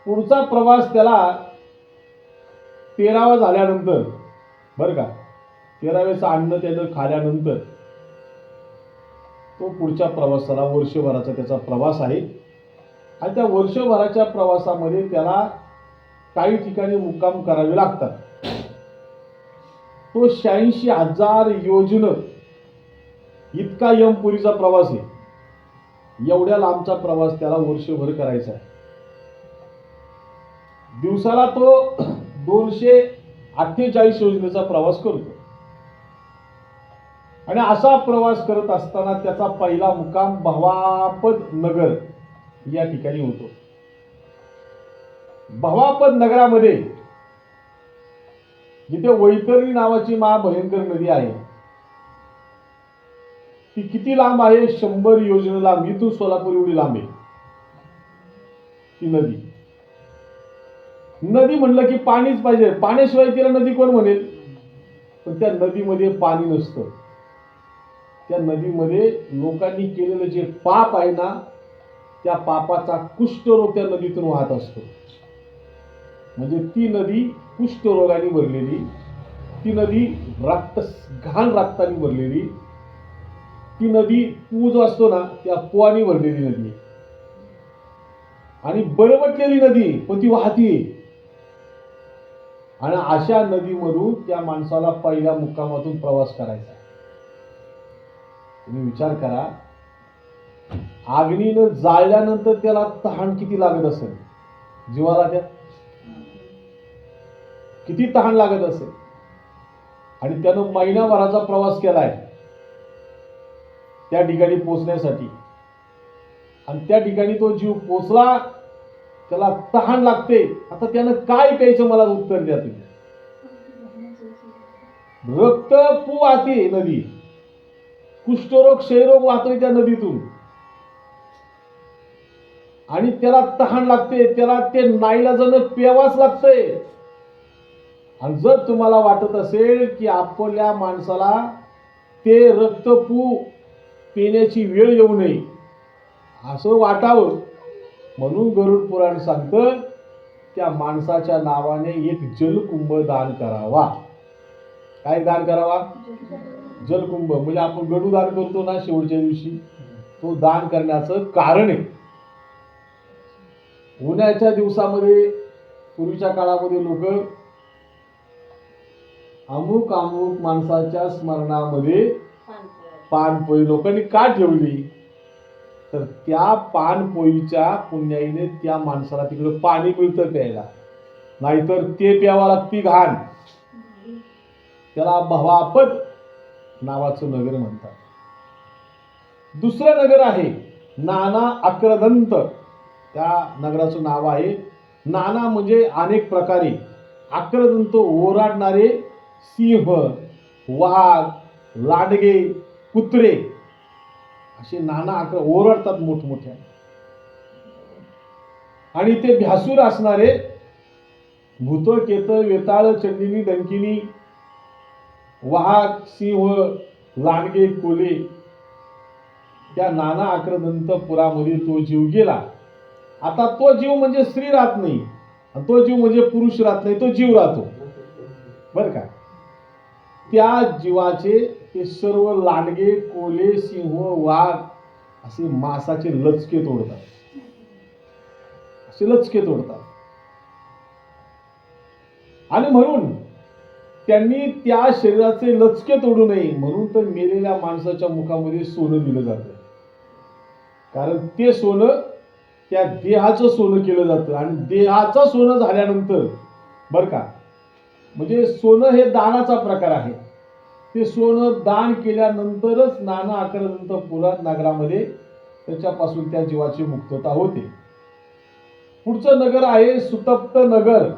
पुढचा प्रवास त्याला 13वा झाल्यानंतर, बरं का, 13वेचं अन्न त्यानं खाल्यानंतर तो पुढच्या प्रवासाला, वर्षभराचा त्याचा प्रवास आहे. आणि त्या वर्षभराच्या प्रवासामध्ये त्याला काही ठिकाणी मुक्काम करावे लागतात. तो 86,000 योजनं इतका यमपुरीचा प्रवास आहे. एवढ्या लांबचा प्रवास त्याला वर्षभर करायचा आहे. दिवसाला तो 248 योजनेचा प्रवास करतो. आणि असा प्रवास करत असताना त्याचा पहिला मुक्काम भवापद नगर या ठिकाणी होतो. भवापद नगरामध्ये जिथे वैतरणी नावाची महाभयंकर नदी आहे, ती किती लांब आहे? 100 योजने लांब. इथून सोलापूर एवढी लांब आहे ती नदी. नदी म्हणलं की पाणीच पाहिजे, पाण्याशिवाय तिला नदी कोण म्हणेल? पण त्या नदीमध्ये पाणी नसतं. त्या नदीमध्ये लोकांनी केलेलं जे पाप आहे ना, त्या पापाचा कुष्ठरोग त्या नदीतून वाहत असतो. म्हणजे ती नदी कुष्ठरोगाने भरलेली, ती नदी घाण रक्ताने भरलेली, ती नदी पू जो असतो ना त्या पुआने भरलेली नदी आहे. आणि बरबटलेली नदी, पण ती वाहतीये. आणि अशा नदीमधून त्या माणसाला पहिल्या मुक्कामातून प्रवास करायचा. तुम्ही विचार करा, अग्नीनं जाळल्यानंतर त्याला तहान किती लागत असेल जीवाला त्या. किती तहान लागत असेल. आणि त्यानं महिनाभराचा प्रवास केलाय त्या ठिकाणी पोचण्यासाठी. आणि त्या ठिकाणी तो जीव पोचला, त्याला तहान लागते. आता त्यानं काय प्यायचं मला उत्तर द्या तुम्ही. रक्त वाहते नदी, कुष्ठरोग क्षयरोग वाहतोय त्या नदीतून. आणि त्याला तहान लागते, त्याला ते नाईलाजानं प्यावाच लागतंय. आणि जर तुम्हाला वाटत असेल की आपल्या माणसाला ते रक्तपू पिण्याची वेळ येऊ नये असं वाटावं म्हणून गरुड पुराण सांगतं त्या माणसाच्या नावाने एक जलकुंभ दान करावा. काय दान करावा? जलकुंभ. म्हणजे आपण गडू दान करतो ना शेवटच्या दिवशी, तो दान करण्याचं कारण आहे. उन्हाळ्याच्या दिवसामध्ये पूर्वीच्या काळामध्ये लोक अमुक अमुक माणसाच्या स्मरणामध्ये पानपोळी लोकांनी का ठेवली, तर त्या पानपोळीच्या पुण्याईने त्या माणसाला तिकडे पाणी मिळतं प्यायला. नाहीतर ते प्यावा लागती घाण. त्याला भवापद नावाचं नगर म्हणतात. दुसरं नगर आहे नाना आक्रदंत. त्या नगराचं नाव आहे नाना म्हणजे अनेक प्रकारे, आक्रदंत ओरडणारे सिंह, वाघ, लांडगे, कुत्रे असे नाना ओरडतात मोठमोठ्या. आणि ते भ्यासूर असणारे भूत, केत, वेताळ, चंडिनी, डंकिनी, वाघ, सिंह, लांडगे, कोले, त्या नाना आक्रदंत पुरामध्ये तो जीव गेला. आता तो जीव म्हणजे स्त्री राहत नाही, तो जीव म्हणजे पुरुष राहत नाही, तो जीव राहतो. बर का? त्या जीवाचे ते सर्व लांडगे, कोले, सिंह, वाघ असे मांसाचे लचके तोडतात. असे लचके तोडतात. आणि म्हणून त्यांनी त्या शरीराचे लचके तोडू नये म्हणून तर मेलेल्या माणसाच्या मुखामध्ये सोनं दिलं जातं. कारण ते सोनं त्या देहाचं सोनं केलं जातं. आणि देहाचं सोनं झाल्यानंतर बर का, म्हणजे सोनं हे दानाचा प्रकार आहे. ते सोनं दान केल्यानंतरच नाना आक्रदंत पुराण नगरामध्ये त्याच्यापासून त्या जीवाची मुक्तता होते. पुढचं नगर आहे सुतप्त नगर.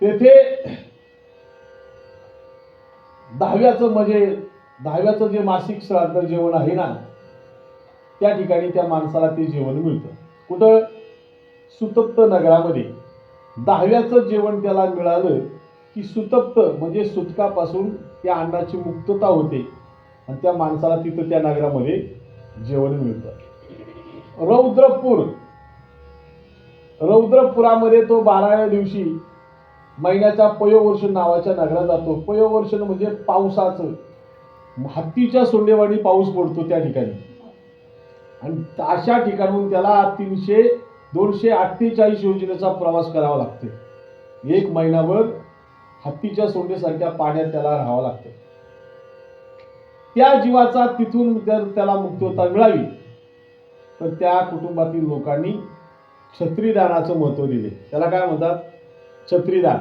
तेथे दहाव्याचं जे मासिक श्राद्ध जेवण आहे ना, त्या ठिकाणी त्या माणसाला ते जेवण मिळतं. कुठं? सुतप्त नगरामध्ये. 10व्याचं जेवण त्याला मिळालं की सुतप्त म्हणजे सुतकापासून त्या अन्नाची मुक्तता होते आणि त्या माणसाला तिथं त्या नगरामध्ये जेवण मिळतं. रौद्रपुरामध्ये तो 12व्या दिवशी महिन्याच्या पयोवर्ष नावाच्या नगरात जातो. पयोवर्षण म्हणजे पावसाचं, हत्तीच्या सोंडेवाडी पाऊस पडतो त्या ठिकाणी. आणि अशा ठिकाणून त्याला 248 योजनेचा प्रवास करावा लागतो. एक महिनाभर हत्तीच्या सोंडेसारख्या पाण्यात त्याला राहावं लागतं. त्या जीवाचा तिथून जर त्याला मुक्तता मिळावी तर त्या कुटुंबातील लोकांनी छत्रीदानाचं महत्व दिले. त्याला काय म्हणतात? छत्रीदान.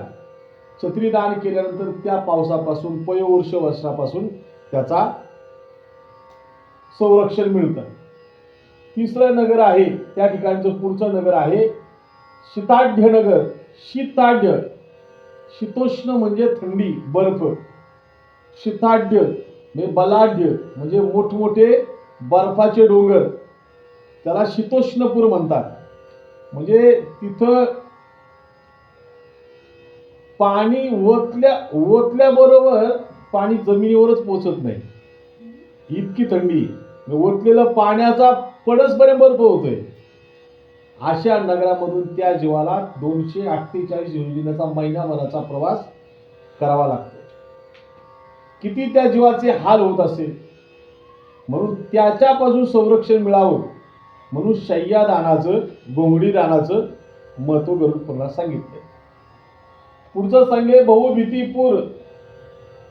छत्रीदान केल्यानंतर त्या पावसापासून वर्षापासून त्याचा संरक्षण मिळतं. तिसरं नगर आहे त्या ठिकाणचं पुढचं नगर आहे शीताढ्य नगर. शीताढ्य, शीतोष्ण म्हणजे थंडी, बर्फ. शीताढ्य म्हणजे बलाढ्य म्हणजे मोठमोठे बर्फाचे डोंगर, त्याला शीतोष्णपूर म्हणतात. म्हणजे तिथं पाणी ओतल्याबरोबर पाणी जमिनीवरच पोचत नाही, इतकी थंडी. ओतलेलं पाण्याचा पडसपर्यंत बर्फ होतोय. अशा नगरामधून त्या जीवाला 248 योजनेचा महिनाभराचा प्रवास करावा लागतो. किती त्या जीवाचे हाल होत असेल. म्हणून त्याच्यापासून संरक्षण मिळावं म्हणून शय्यादानाचं, गोंगडी दानाचं महत्व गरुड पुराणात सांगितलंय. पुढचं सांगे बहुभीतीपूर.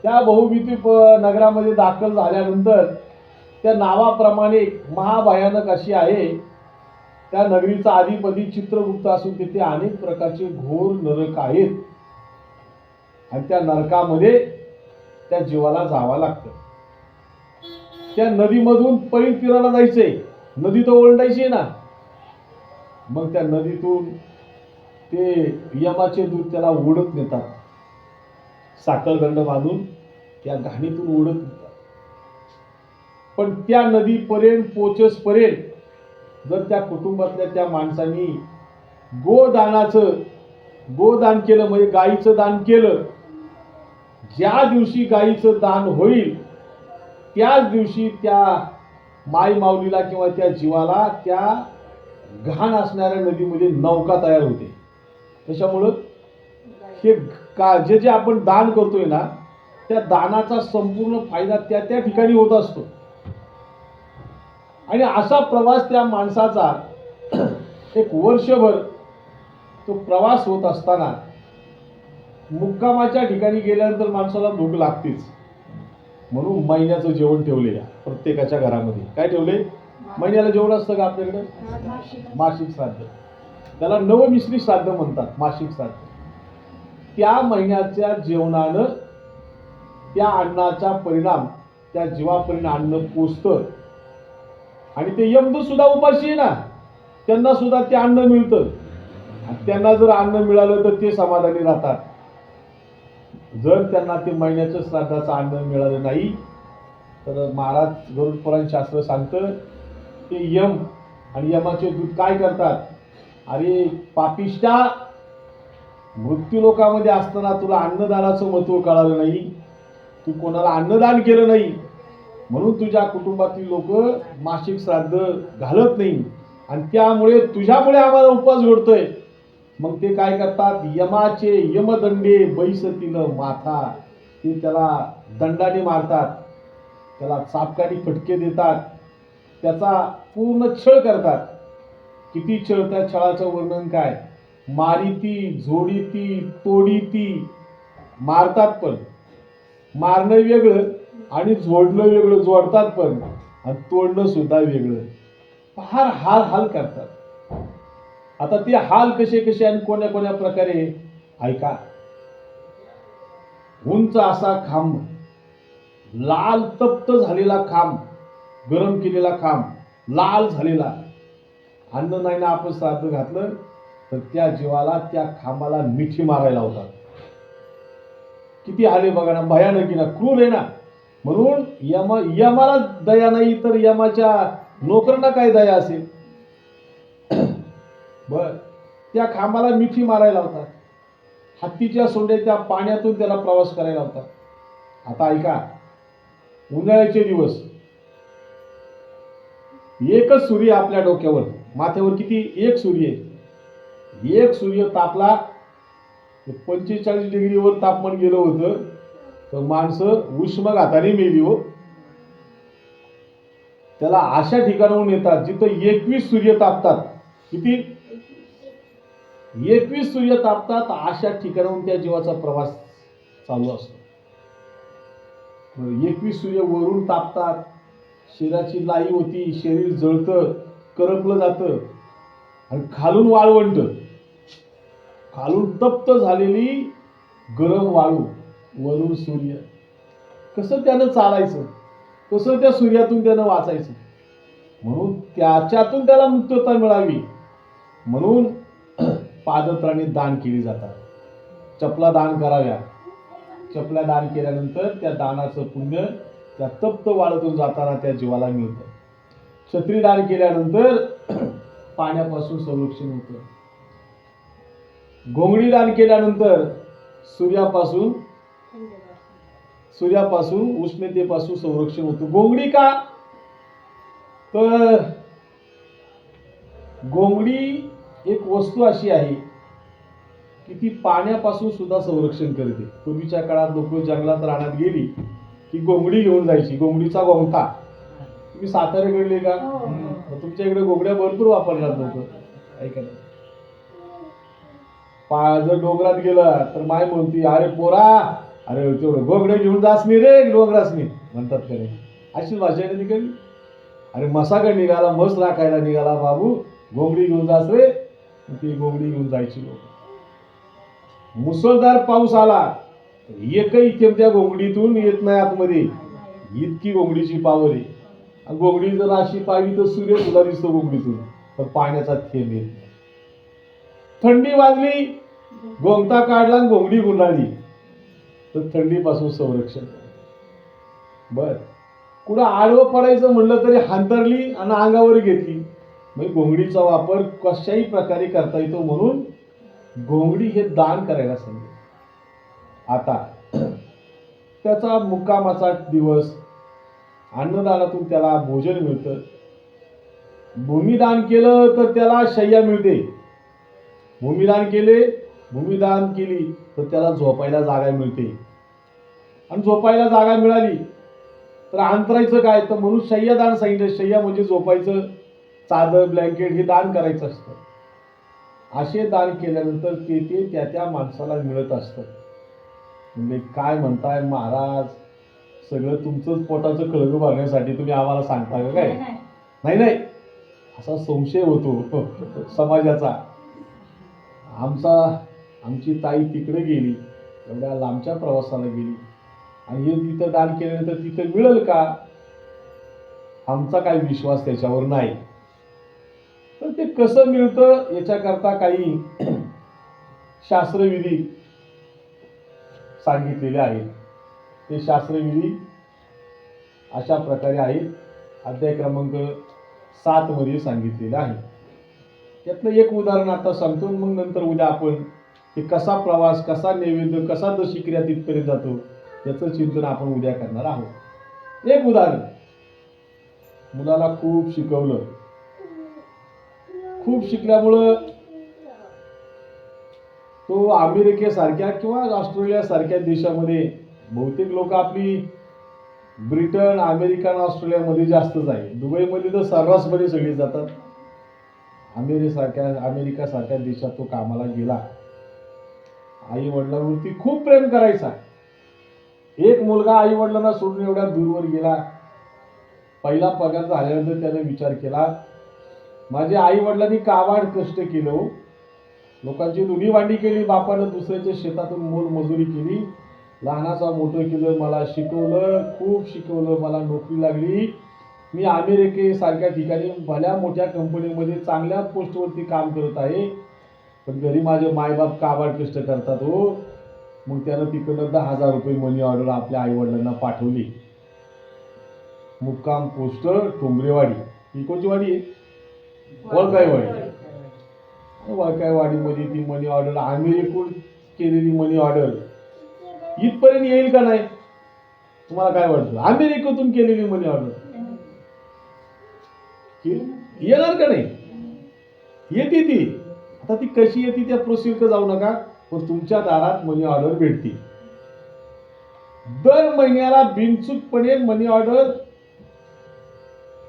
त्या बहुभीती नगरामध्ये दाखल झाल्यानंतर त्या नावाप्रमाणे महाभयानक अशी आहे त्या नगरीचा अधिपती चित्रगुप्त असून तिथे अनेक प्रकारचे घोर नरक आहेत आणि त्या नरकामध्ये त्या जीवाला जावं लागतं. त्या नदीमधून पैल तीराला जायचंय, नदी तर ओलांडायची आहे ना. मग त्या नदीतून ते यमाचे दूत त्याला ओढत नेतात, साखळदंड बांधून त्या घाणीतून ओढत नेतात. पण त्या नदीपर्यंत पोचसपर्यंत जर त्या कुटुंबातल्या त्या माणसांनी गोदान केलं, म्हणजे गाईचं दान केलं, ज्या दिवशी गाईचं दान होईल त्याच दिवशी त्या माय माऊलीला किंवा त्या जीवाला त्या घाण असणाऱ्या नदीमध्ये नौका तयार होते. त्याच्यामुळं हे जे आपण दान करतोय ना, त्या दानाचा संपूर्ण फायदा त्या त्या ठिकाणी होत असतो. आणि असा प्रवास त्या माणसाचा एक वर्षभर तो प्रवास होत असताना मुक्कामाच्या ठिकाणी गेल्यानंतर माणसाला भूक लागतेच. म्हणून महिन्याचं जेवण ठेवले प्रत्येकाच्या घरामध्ये. काय ठेवले? महिन्याला जेवण असतं का आपल्याकडे? मासिक श्राद्ध. त्याला नवमिश्री श्राद्ध म्हणतात, मासिक श्राद्ध. त्या महिन्याच्या जेवणानं त्या अन्नाचा परिणाम त्या जीवापर्यंत अन्न पोचतं. आणि ते यमदूत सुद्धा उपाशी आहे ना, त्यांना सुद्धा ते अन्न मिळतं. त्यांना जर अन्न मिळालं तर ते समाधानी राहतात. जर त्यांना ते महिन्याचं श्राद्धाचं अन्न मिळालं नाही तर महाराज गरुड पुराण शास्त्र सांगतं ते यम आणि यमाचे दूत काय करतात? अरे पापिष्टा, मृत्यू लोकामध्ये असताना तुला अन्नदानाचं महत्व कळालं नाही, तू कोणाला अन्नदान केलं नाही, म्हणून तुझ्या कुटुंबातील लोक मासिक श्राद्ध घालत नाही आणि त्यामुळे तुझ्यामुळे आम्हाला उपवास घडतोय. मग ते काय करतात? यमाचे यमदंडे बैसतील माथा, ते त्याला दंडाने मारतात, त्याला चापकानी फटके देतात, त्याचा पूर्ण छळ करतात. किती छळ! त्या छळाचं वर्णन काय? मारिती, झोडीती, तोडीती. मारतात पण, मारणं वेगळं आणि जोडणं वेगळं, जोडतात पण आणि तोडणं सुद्धा वेगळं. फार हाल करतात. आता ते हाल कसे कसे आणि कोण्या कोण्या प्रकारे ऐका. उंच असा खांब, लाल तप्त झालेला खांब, गरम केलेला खांब, लाल झालेला. अन्न नाही ना आपण श्राद्ध घातलं तर त्या जीवाला त्या खांबाला मिठी मारायला होतात. किती हाले बघा ना, भयानक आहे ना, क्रूर आहे ना. म्हणून यमाला दया नाही तर यमाच्या नोकरांना काय दया असेल? बर, त्या खांबाला मिठी मारायला होतात. हत्तीच्या सोंड्या त्या पाण्यातून त्याला प्रवास करायला होता. आता ऐका, उन्हाळ्याचे दिवस, एकच सूर्य आपल्या डोक्यावर, माथ्यावर किती? एक सूर्य. एक सूर्य तापला 45 डिग्रीवर तापमान गेलं होतं तर माणसं उष्माघाताने मेली हो. त्याला अशा ठिकाणाहून येतात जिथं 21 सूर्य तापतात. किती? 21 सूर्य तापतात. अशा ठिकाणाहून त्या जीवाचा प्रवास चालू असतो. 21 सूर्य वरून तापतात, शरीराची लाई होती, शरीर जळतं, करपलं जातं. आणि खालून वाळवंट, खालून तप्त झालेली गरम वाळू, वरून सूर्य. कसं त्यानं चालायचं? कसं त्या सूर्यातून त्यानं वाचायचं? म्हणून त्याच्यातून त्याला मुक्तता मिळावी म्हणून पादत्राणे दान केली जातात. चपला दान कराव्या. चपला दान केल्यानंतर त्या दानाचं पुण्य त्या तप्त वाळूतून जाताना त्या जीवाला मिळतं. छत्री दान केल्यानंतर पाण्यापासून संरक्षण होतं. घोंगडी दान केल्यानंतर सूर्यापासून उष्णतेपासून संरक्षण होतं. घोंगडी का? तर घोंगडी एक वस्तू अशी आहे की ती पाण्यापासून सुद्धा संरक्षण करते. पूर्वीच्या काळात लोक जंगलात रानात गेली की घोंगडी घेऊन जायची. घोंगडीचा गोंगठा तुम्ही साताऱ्याकडले का? तुमच्या इकडे घोंगड्या भरपूर वापरतात लोक. ऐका ना, जर डोंगरात गेला तर माय म्हणती, अरे पोरा, अरे तेवढं घोंगडे घेऊन जास नाही रे डोंगरासनी, म्हणतात का नाही? अशीच भाषा आहे ना ती. अरे मसाका निघाला, मस राखायला निघाला बाबू, घोंगडी घेऊन जास रे. ती घोंगडी घेऊन जायची लोक. मुसळधार पाऊस आला एकही थेंब त्या घोंगडीतून येत नाही आतमध्ये, इतकी घोंगडीची पावर आहे. आणि घोंगडी जर अशी पाहिली तर सूर्य सुद्धा दिसतो घोंगडीतून, पण पाण्याचा थेंब येत नाही. थंडी वाजली, गोंगता काढला आणि घोंगडी गुंडाळली तर थंडीपासून संरक्षण. बर, कुठं आडवं पडायचं म्हणलं तरी हांतरली आणि अंगावर घेतली. म्हणजे घोंगडीचा वापर कशाही प्रकारे करता येतो, म्हणून घोंगडी हे दान करायला सांगितलं. आता त्याचा मुक्कामाचा दिवस, अन्नदानातून त्याला भोजन मिळतं. भूमिदान केलं तर त्याला शय्या मिळते. भूमिदान केली तर त्याला झोपायला जागा मिळते. आणि झोपायला जागा मिळाली तर अंतरायचं काय, तर म्हणून शय्यादान सांगितलं. शय्या म्हणजे झोपायचं, चादर ब्लँकेट हे दान करायचं असतं. असे दान केल्यानंतर ते त्या माणसाला मिळत असतं. म्हणजे काय म्हणताय महाराज, सगळं तुमचंच पोटाचं कळगं भरण्यासाठी तुम्ही आम्हाला सांगता का काय? नाही, असा संशय होतो समाजाचा. आमची ताई तिकडे गेली, एवढ्या लांबच्या प्रवासाला गेली, आणि हे तिथं दान केल्यानंतर तिथं मिळेल का? आमचा काही विश्वास त्याच्यावर नाही. तर ते कसं मिळतं याच्याकरता काही शास्त्रविधी सांगितलेले आहेत. ते शास्त्रविधी अशा प्रकारे आहेत. अध्याय क्रमांक 7 मध्ये सांगितलेलं आहे. त्यातलं एक उदाहरण आता सांगतो, मग नंतर उद्या आपण हे कसा प्रवास, कसा नैवेद्य, कसा दशक्रिया तिथपर्यंत जातो याचं चिंतन आपण उद्या करणार आहोत. एक उदाहरण, मुलाला खूप शिकवलं, खूप शिकल्यामुळं तो अमेरिकेसारख्या किंवा ऑस्ट्रेलिया सारख्या देशामध्ये, बहुतेक लोक आपली ब्रिटन, अमेरिका, ऑस्ट्रेलियामध्ये जास्तच आहे. दुबईमध्ये तर सर्रासपणे सगळे जातात. अमेरिका सारख्या देशात तो कामाला गेला. आई वडिलांवरती खूप प्रेम करायचा. एक मुलगा आई वडिलांना सोडून एवढ्या दूरवर गेला. पहिला पगार झाल्यानंतर त्याने विचार केला, माझ्या आई वडिलांनी काबाड कष्ट केलं, लोकांची धुणी भांडी केली, बापानं दुसऱ्याच्या शेतातून मोलमजुरी केली, लहानाचा मोठं केलं, मला शिकवलं, खूप शिकवलं, मला नोकरी लागली, मी अमेरिकेसारख्या ठिकाणी भल्या मोठ्या कंपनीमध्ये चांगल्या पोस्टवरती काम करत आहे, पण घरी माझे मायबाप काबाड कष्ट करतात हो. मग त्यानं तिकडनं 10,000 रुपये मनी ऑर्डर आपल्या आई वडिलांना पाठवली. मुक्काम पोस्ट टोंबरेवाडी, ही कोणती वाडी आहे? वळकाईवाडी. वळकाईवाडीमध्ये ती मनी ऑर्डर, अमेरिकेकडून केलेली मनी ऑर्डर इथपर्यंत येईल का नाही? तुम्हाला काय वाटतं? अमेरिकेतून केलेली मनी ऑर्डर येणार का नाही? येते ती. आता ती कशी येते त्या प्रोसिजर जाऊ नका, पण तुमच्या दारात मनी ऑर्डर भेटते. दर महिन्याला बिनचूकपणे मनी ऑर्डर,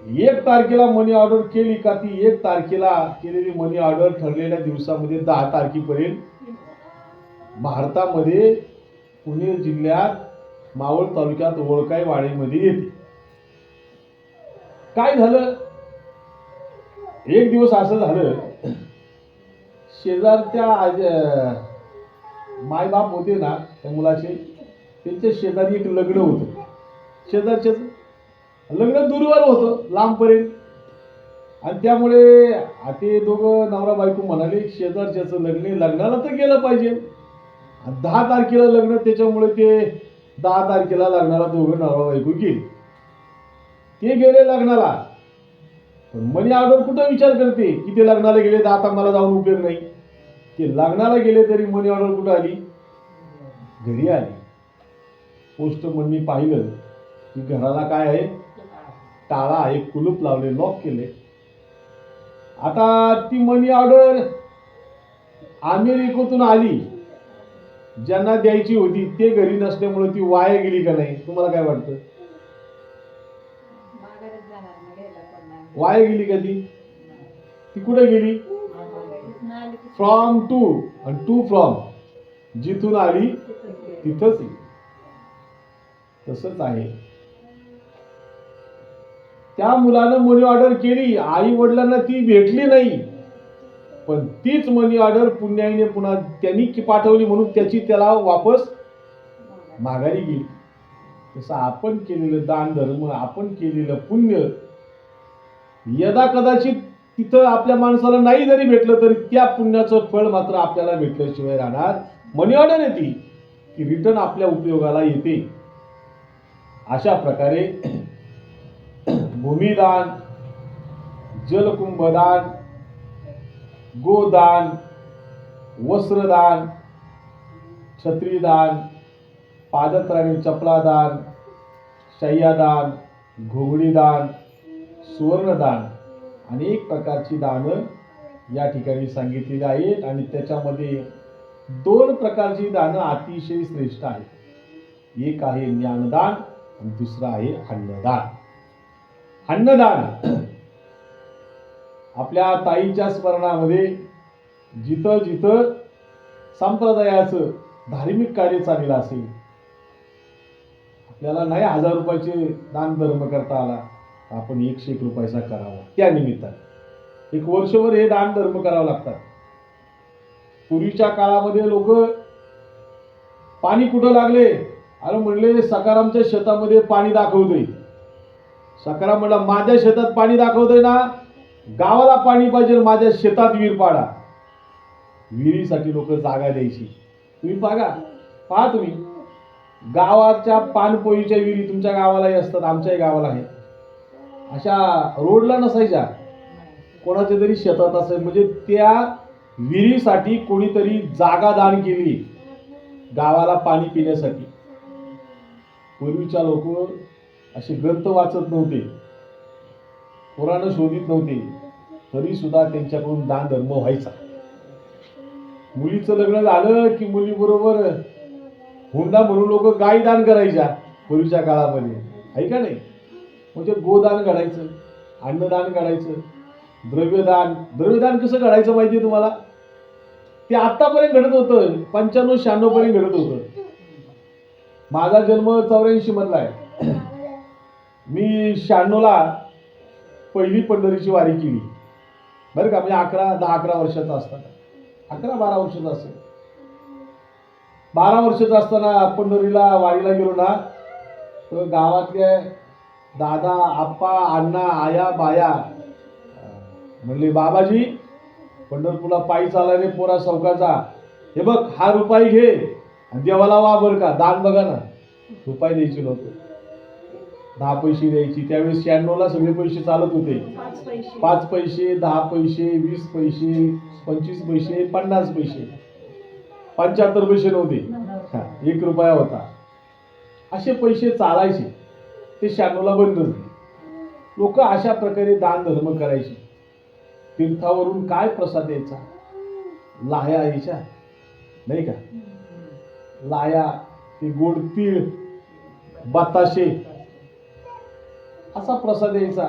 1 तारखेला मनी ऑर्डर केली का ती 1 तारखेला केलेली मनी ऑर्डर ठरलेल्या दिवसामध्ये 10 तारखेपर्यंत भारतामध्ये पुणे जिल्ह्यात मावळ तालुक्यात वळकाईवाडीमध्ये येते. काय झालं, एक दिवस असं झालं, शेजारच्या मायबाप होते ना त्या मुलाचे, त्यांच्या शेजारी एक लग्न होतं. शेजारच्याच लग्न दूरवर होतं, लांबपर्यंत. आणि त्यामुळे ते दोघं नवरा बायको म्हणाले, शेजारच्याचं लग्न, लग्नाला तर गेलं पाहिजे. 10 तारखेला लग्न, त्याच्यामुळे ते 10 तारखेला लग्नाला दोघं नवरा बायको गेले. ते गेले लग्नाला, पण मनी ऑर्डर कुठं विचार करते की ते लग्नाला गेले तर आता मला जाऊन उपयोग नाही. ते लग्नाला गेले तरी मनी ऑर्डर कुठं आली? घरी आली. पोस्टमननी पाहिलं की घराला काय आहे? टाळा आहे, कुलूप लावले, लॉक केले. आता ती मनी ऑर्डर अमेरिकेतून आली, ज्यांना द्यायची होती ते घरी नसल्यामुळे ती वाया गेली का नाही? तुम्हाला काय वाटतं? वाया गेली का ती? ती कुठे गेली? फ्रॉम टू, आणि टू फ्रॉम, जिथून आली तिथंच. तसंच आहे. त्या मुलानं मनी ऑर्डर केली, आई वडिलांना ती भेटली नाही. पण तीच मनी ऑर्डर पुण्याईने पुन्हा त्यांनी पाठवली म्हणून त्याची त्याला वापस माघारी गेली. तसं आपण केलेलं दान धर्म, आपण केलेलं पुण्य यदा कदाचित तिथं आपल्या माणसाला नाही जरी भेटलं तरी त्या पुण्याचं फळ मात्र आपल्याला भेटल्याशिवाय राहणार. मनी ऑर्डर येते ती रिटर्न आपल्या उपयोगाला येते. अशा प्रकारे भूमिदान, जलकुंभदान, गोदान, वस्त्रदान, छत्रीदान, पादत्राणी चपलादान, शय्यादान, घोगडीदान, सुवर्णदान अनेक प्रकारची दानं या ठिकाणी सांगितलेली आहेत. आणि त्याच्यामध्ये 2 प्रकारची दानं अतिशय श्रेष्ठ आहेत. एक आहे ज्ञानदान आणि दुसरं आहे अन्नदान. अन्नदान आपल्या ताईच्या स्मरणामध्ये जिथं जिथं संप्रदायाचं धार्मिक कार्य चाललेलं असेल, आपल्याला नाही 1000 रुपयाचे दान धर्म करता आला, आपण 101 रुपयाचा करावा. त्या निमित्ताने 1 वर्षभर हे दान धर्म करावं लागतात. पूर्वीच्या काळामध्ये लोक पाणी कुठं लागले, अरे म्हणले सकारामच्या शेतामध्ये पाणी दाखवतोय. सकाराम म्हणला माझ्या शेतात पाणी दाखवतोय ना, गावाला पाणी पाहिजे, माझ्या शेतात विहीर पाडा. विहिरीसाठी लोक जागा द्यायची. तुम्ही पहा तुम्ही गावाच्या पाणपोईच्या विहिरी तुमच्या गावालाही असतात, आमच्याही गावाला आहे. अशा रोडला नसायच्या, कोणाच्या तरी शेतात असायचं. म्हणजे त्या विहिरीसाठी कोणीतरी जागा दान केली गावाला पाणी पिण्यासाठी. पूर्वीच्या लोक असे ग्रंथ वाचत नव्हते, पुराण शोधित नव्हते, तरी सुद्धा त्यांच्याकडून दान धर्म व्हायचा. मुलीचं लग्न झालं की मुलीबरोबर हुंडा म्हणून लोक गाय दान करायच्या पूर्वीच्या काळामध्ये, आहे का नाही. म्हणजे गोदान घडायचं, अन्नदान घडायचं, द्रव्यदान कसं घडायचं माहिती आहे तुम्हाला. ते आतापर्यंत घडत होतं, 95-96 पर्यंत घडत होतं. माझा जन्म 84 मधला आहे. मी 96ला पहिली पंढरीची वारी केली बरं का. म्हणजे 10-11 वर्षाचा असताना, 11-12 वर्षाचा असेल. 12 वर्षाचा असताना पंढरीला वारीला गेलो ना, तर गावातल्या दादा, आप्पा, अण्णा, आया, बाया म्हणले बाबाजी पंढरपूरला पायी चालला रे पोरा सौकाचा, हे बघ हा रुपये घे आणि देवाला वा बर का. दान बघा ना, रुपये द्यायचे नव्हते, 10 पैसे द्यायची. त्यावेळेस 96ला सगळे पैसे चालत होते. 5 पैसे, 10 पैसे, 20 पैसे, 25 पैसे, 50 पैसे, 75 पैसे नव्हते. 1 रुपया होता. असे पैसे चालायचे. ते 96ला बंद झाले. लोक अशा प्रकारे दान धर्म करायचे. तीर्थावरून काय प्रसाद यायचा, लाह्या यायच्या नाही का. लाह्या, ते गोड तीळ, बताशे असा प्रसाद यायचा.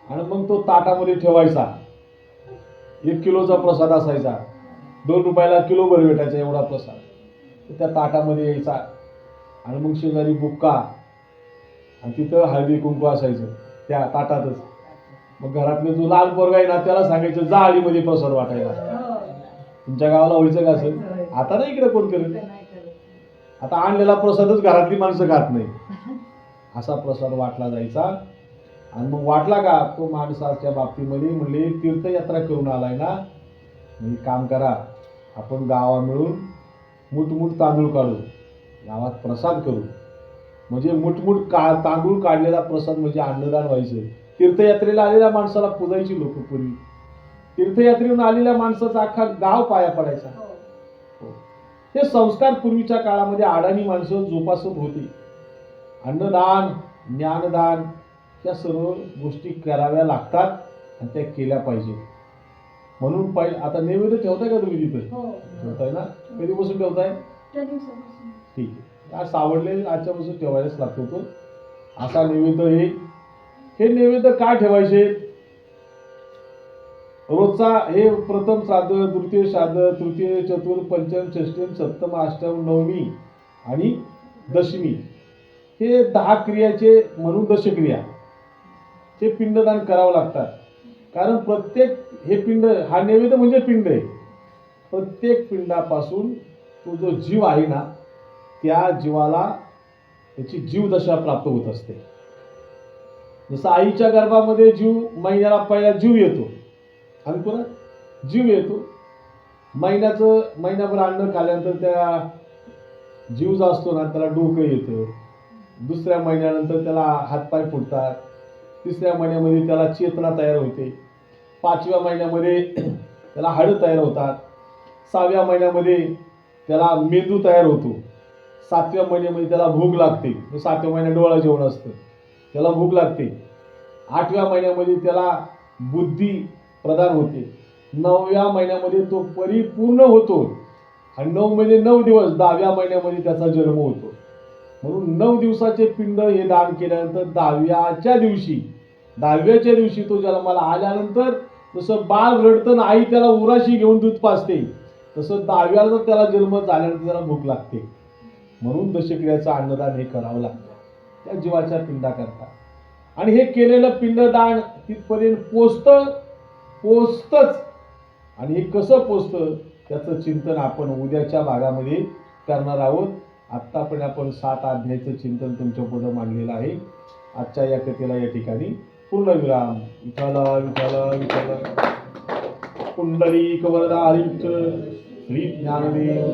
आणि मग तो ताटामध्ये ठेवायचा. 1 किलोचा प्रसाद असायचा. 2 रुपयाला किलोभर भेटायचा एवढा प्रसाद त्या ताटामध्ये यायचा. आणि मग शेजारी बुक्का आणि तिथं हळदी कुंकू असायचं त्या ताटातच. मग घरातले जो लहान पोरगा आहे ना, त्याला सांगायचं जा आळीमध्ये प्रसाद वाटायला. तुमच्या गावाला व्हायचं का असेल? आता नाही इकडे कोण करत. आता आणलेला प्रसादच घरातली माणसं खात नाही. असा प्रसाद वाटला जायचा. आणि मग वाटला का तो माणसाच्या बाबतीमध्ये म्हणले तीर्थयात्रा करून आलाय ना, म्हणजे काम करा, आपण गावा मिळून मुठमुठ तांदूळ काढू, गावात प्रसाद करू. म्हणजे मुठमुठ तांदूळ काढलेला प्रसाद म्हणजे अन्नदान व्हायचं. तीर्थयात्रेला आलेल्या माणसाला पुजायची लोक पूर्वी. तीर्थयात्रेहून आलेल्या माणसाचा अख्खा गाव पाया पडायचा. हे संस्कार पूर्वीच्या काळामध्ये अडाणी माणसं जोपासत होती. अन्नदान, ज्ञानदान या सर्व गोष्टी कराव्या लागतात आणि त्या केल्या पाहिजे. म्हणून आता नैवेद्य ठेवताय का तुम्ही तिथे? ठेवताय ना. कधीपासून ठेवताय? ठीक आहे. आज सावडले आजच्यापासून ठेवायलाच लागतो तो असा नैवेद्य. हे नैवेद्य का ठेवायचे? रोजचा हे प्रथम श्राद्ध, द्वितीय श्राद्ध, तृतीय, चतुर्थ, पंचम, षष्टम, सप्तम, अष्टम, नवमी आणि दशमी हे 10 क्रियाचे म्हणून दशक्रिया हे पिंडदान करावं लागतात. कारण प्रत्येक हे पिंड हा नैवेद्य म्हणजे पिंड आहे. प्रत्येक पिंडापासून तो जो जीव आहे ना त्या जीवाला त्याची जीवदशा प्राप्त होत असते. जसं आईच्या गर्भामध्ये जीव महिन्याला पहिला जीव येतो आणि पुन्हा जीव येतो. महिनाभर अन्न खाल्ल्यानंतर त्या जीव जो असतो ना त्याला डोकं येतं. दुसऱ्या महिन्यानंतर त्याला हातपाय फुटतात. तिसऱ्या महिन्यामध्ये त्याला चेतना तयार होते. 5व्या महिन्यामध्ये त्याला हाडं तयार होतात. 6व्या महिन्यामध्ये त्याला मेंदू तयार होतो. 7व्या महिन्यामध्ये त्याला भूक लागते. 7व्या महिन्यात डोळा जेवण असतं त्याला भूक लागते. 8व्या महिन्यामध्ये त्याला बुद्धी प्रदान होते. 9व्या महिन्यामध्ये तो परिपूर्ण होतो आणि 9 महिने 9 दिवस 10व्या महिन्यामध्ये त्याचा जन्म होतो. म्हणून 9 दिवसाचे पिंड हे दान केल्यानंतर 10व्याच्या दिवशी तो जन्माला आल्यानंतर जसं बाळ रडतं आई त्याला उराशी घेऊन दूध पाजते तसं 10व्याला त्याला जन्म झाल्यानंतर त्याला भूक लागते. म्हणून दशक्रियाचं अन्नदान हे करावं लागतं त्या जीवाच्या पिंडाकरता. आणि हे केलेलं पिंडदान तिथपर्यंत पोचतच. आणि हे कसं पोचतं त्याचं चिंतन आपण उद्याच्या भागामध्ये करणार आहोत. आत्तापर्यंत आपण 7 अध्यायाचं चिंतन तुमच्या पुढे मांडलेलं आहे. आजच्या या कथेला या ठिकाणी पूर्णविराम. विठ्ठल विठ्ठल विठ्ठल. पुंडलिक वरदा हरिविठ्ठल. श्री ज्ञानदेव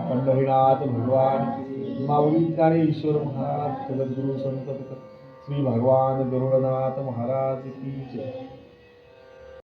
पंढरीनाथ भगवान माऊली ज्ञानेश्वर महाराज जगद्गुरु संत श्री भगवान गरुडनाथ महाराज की जय.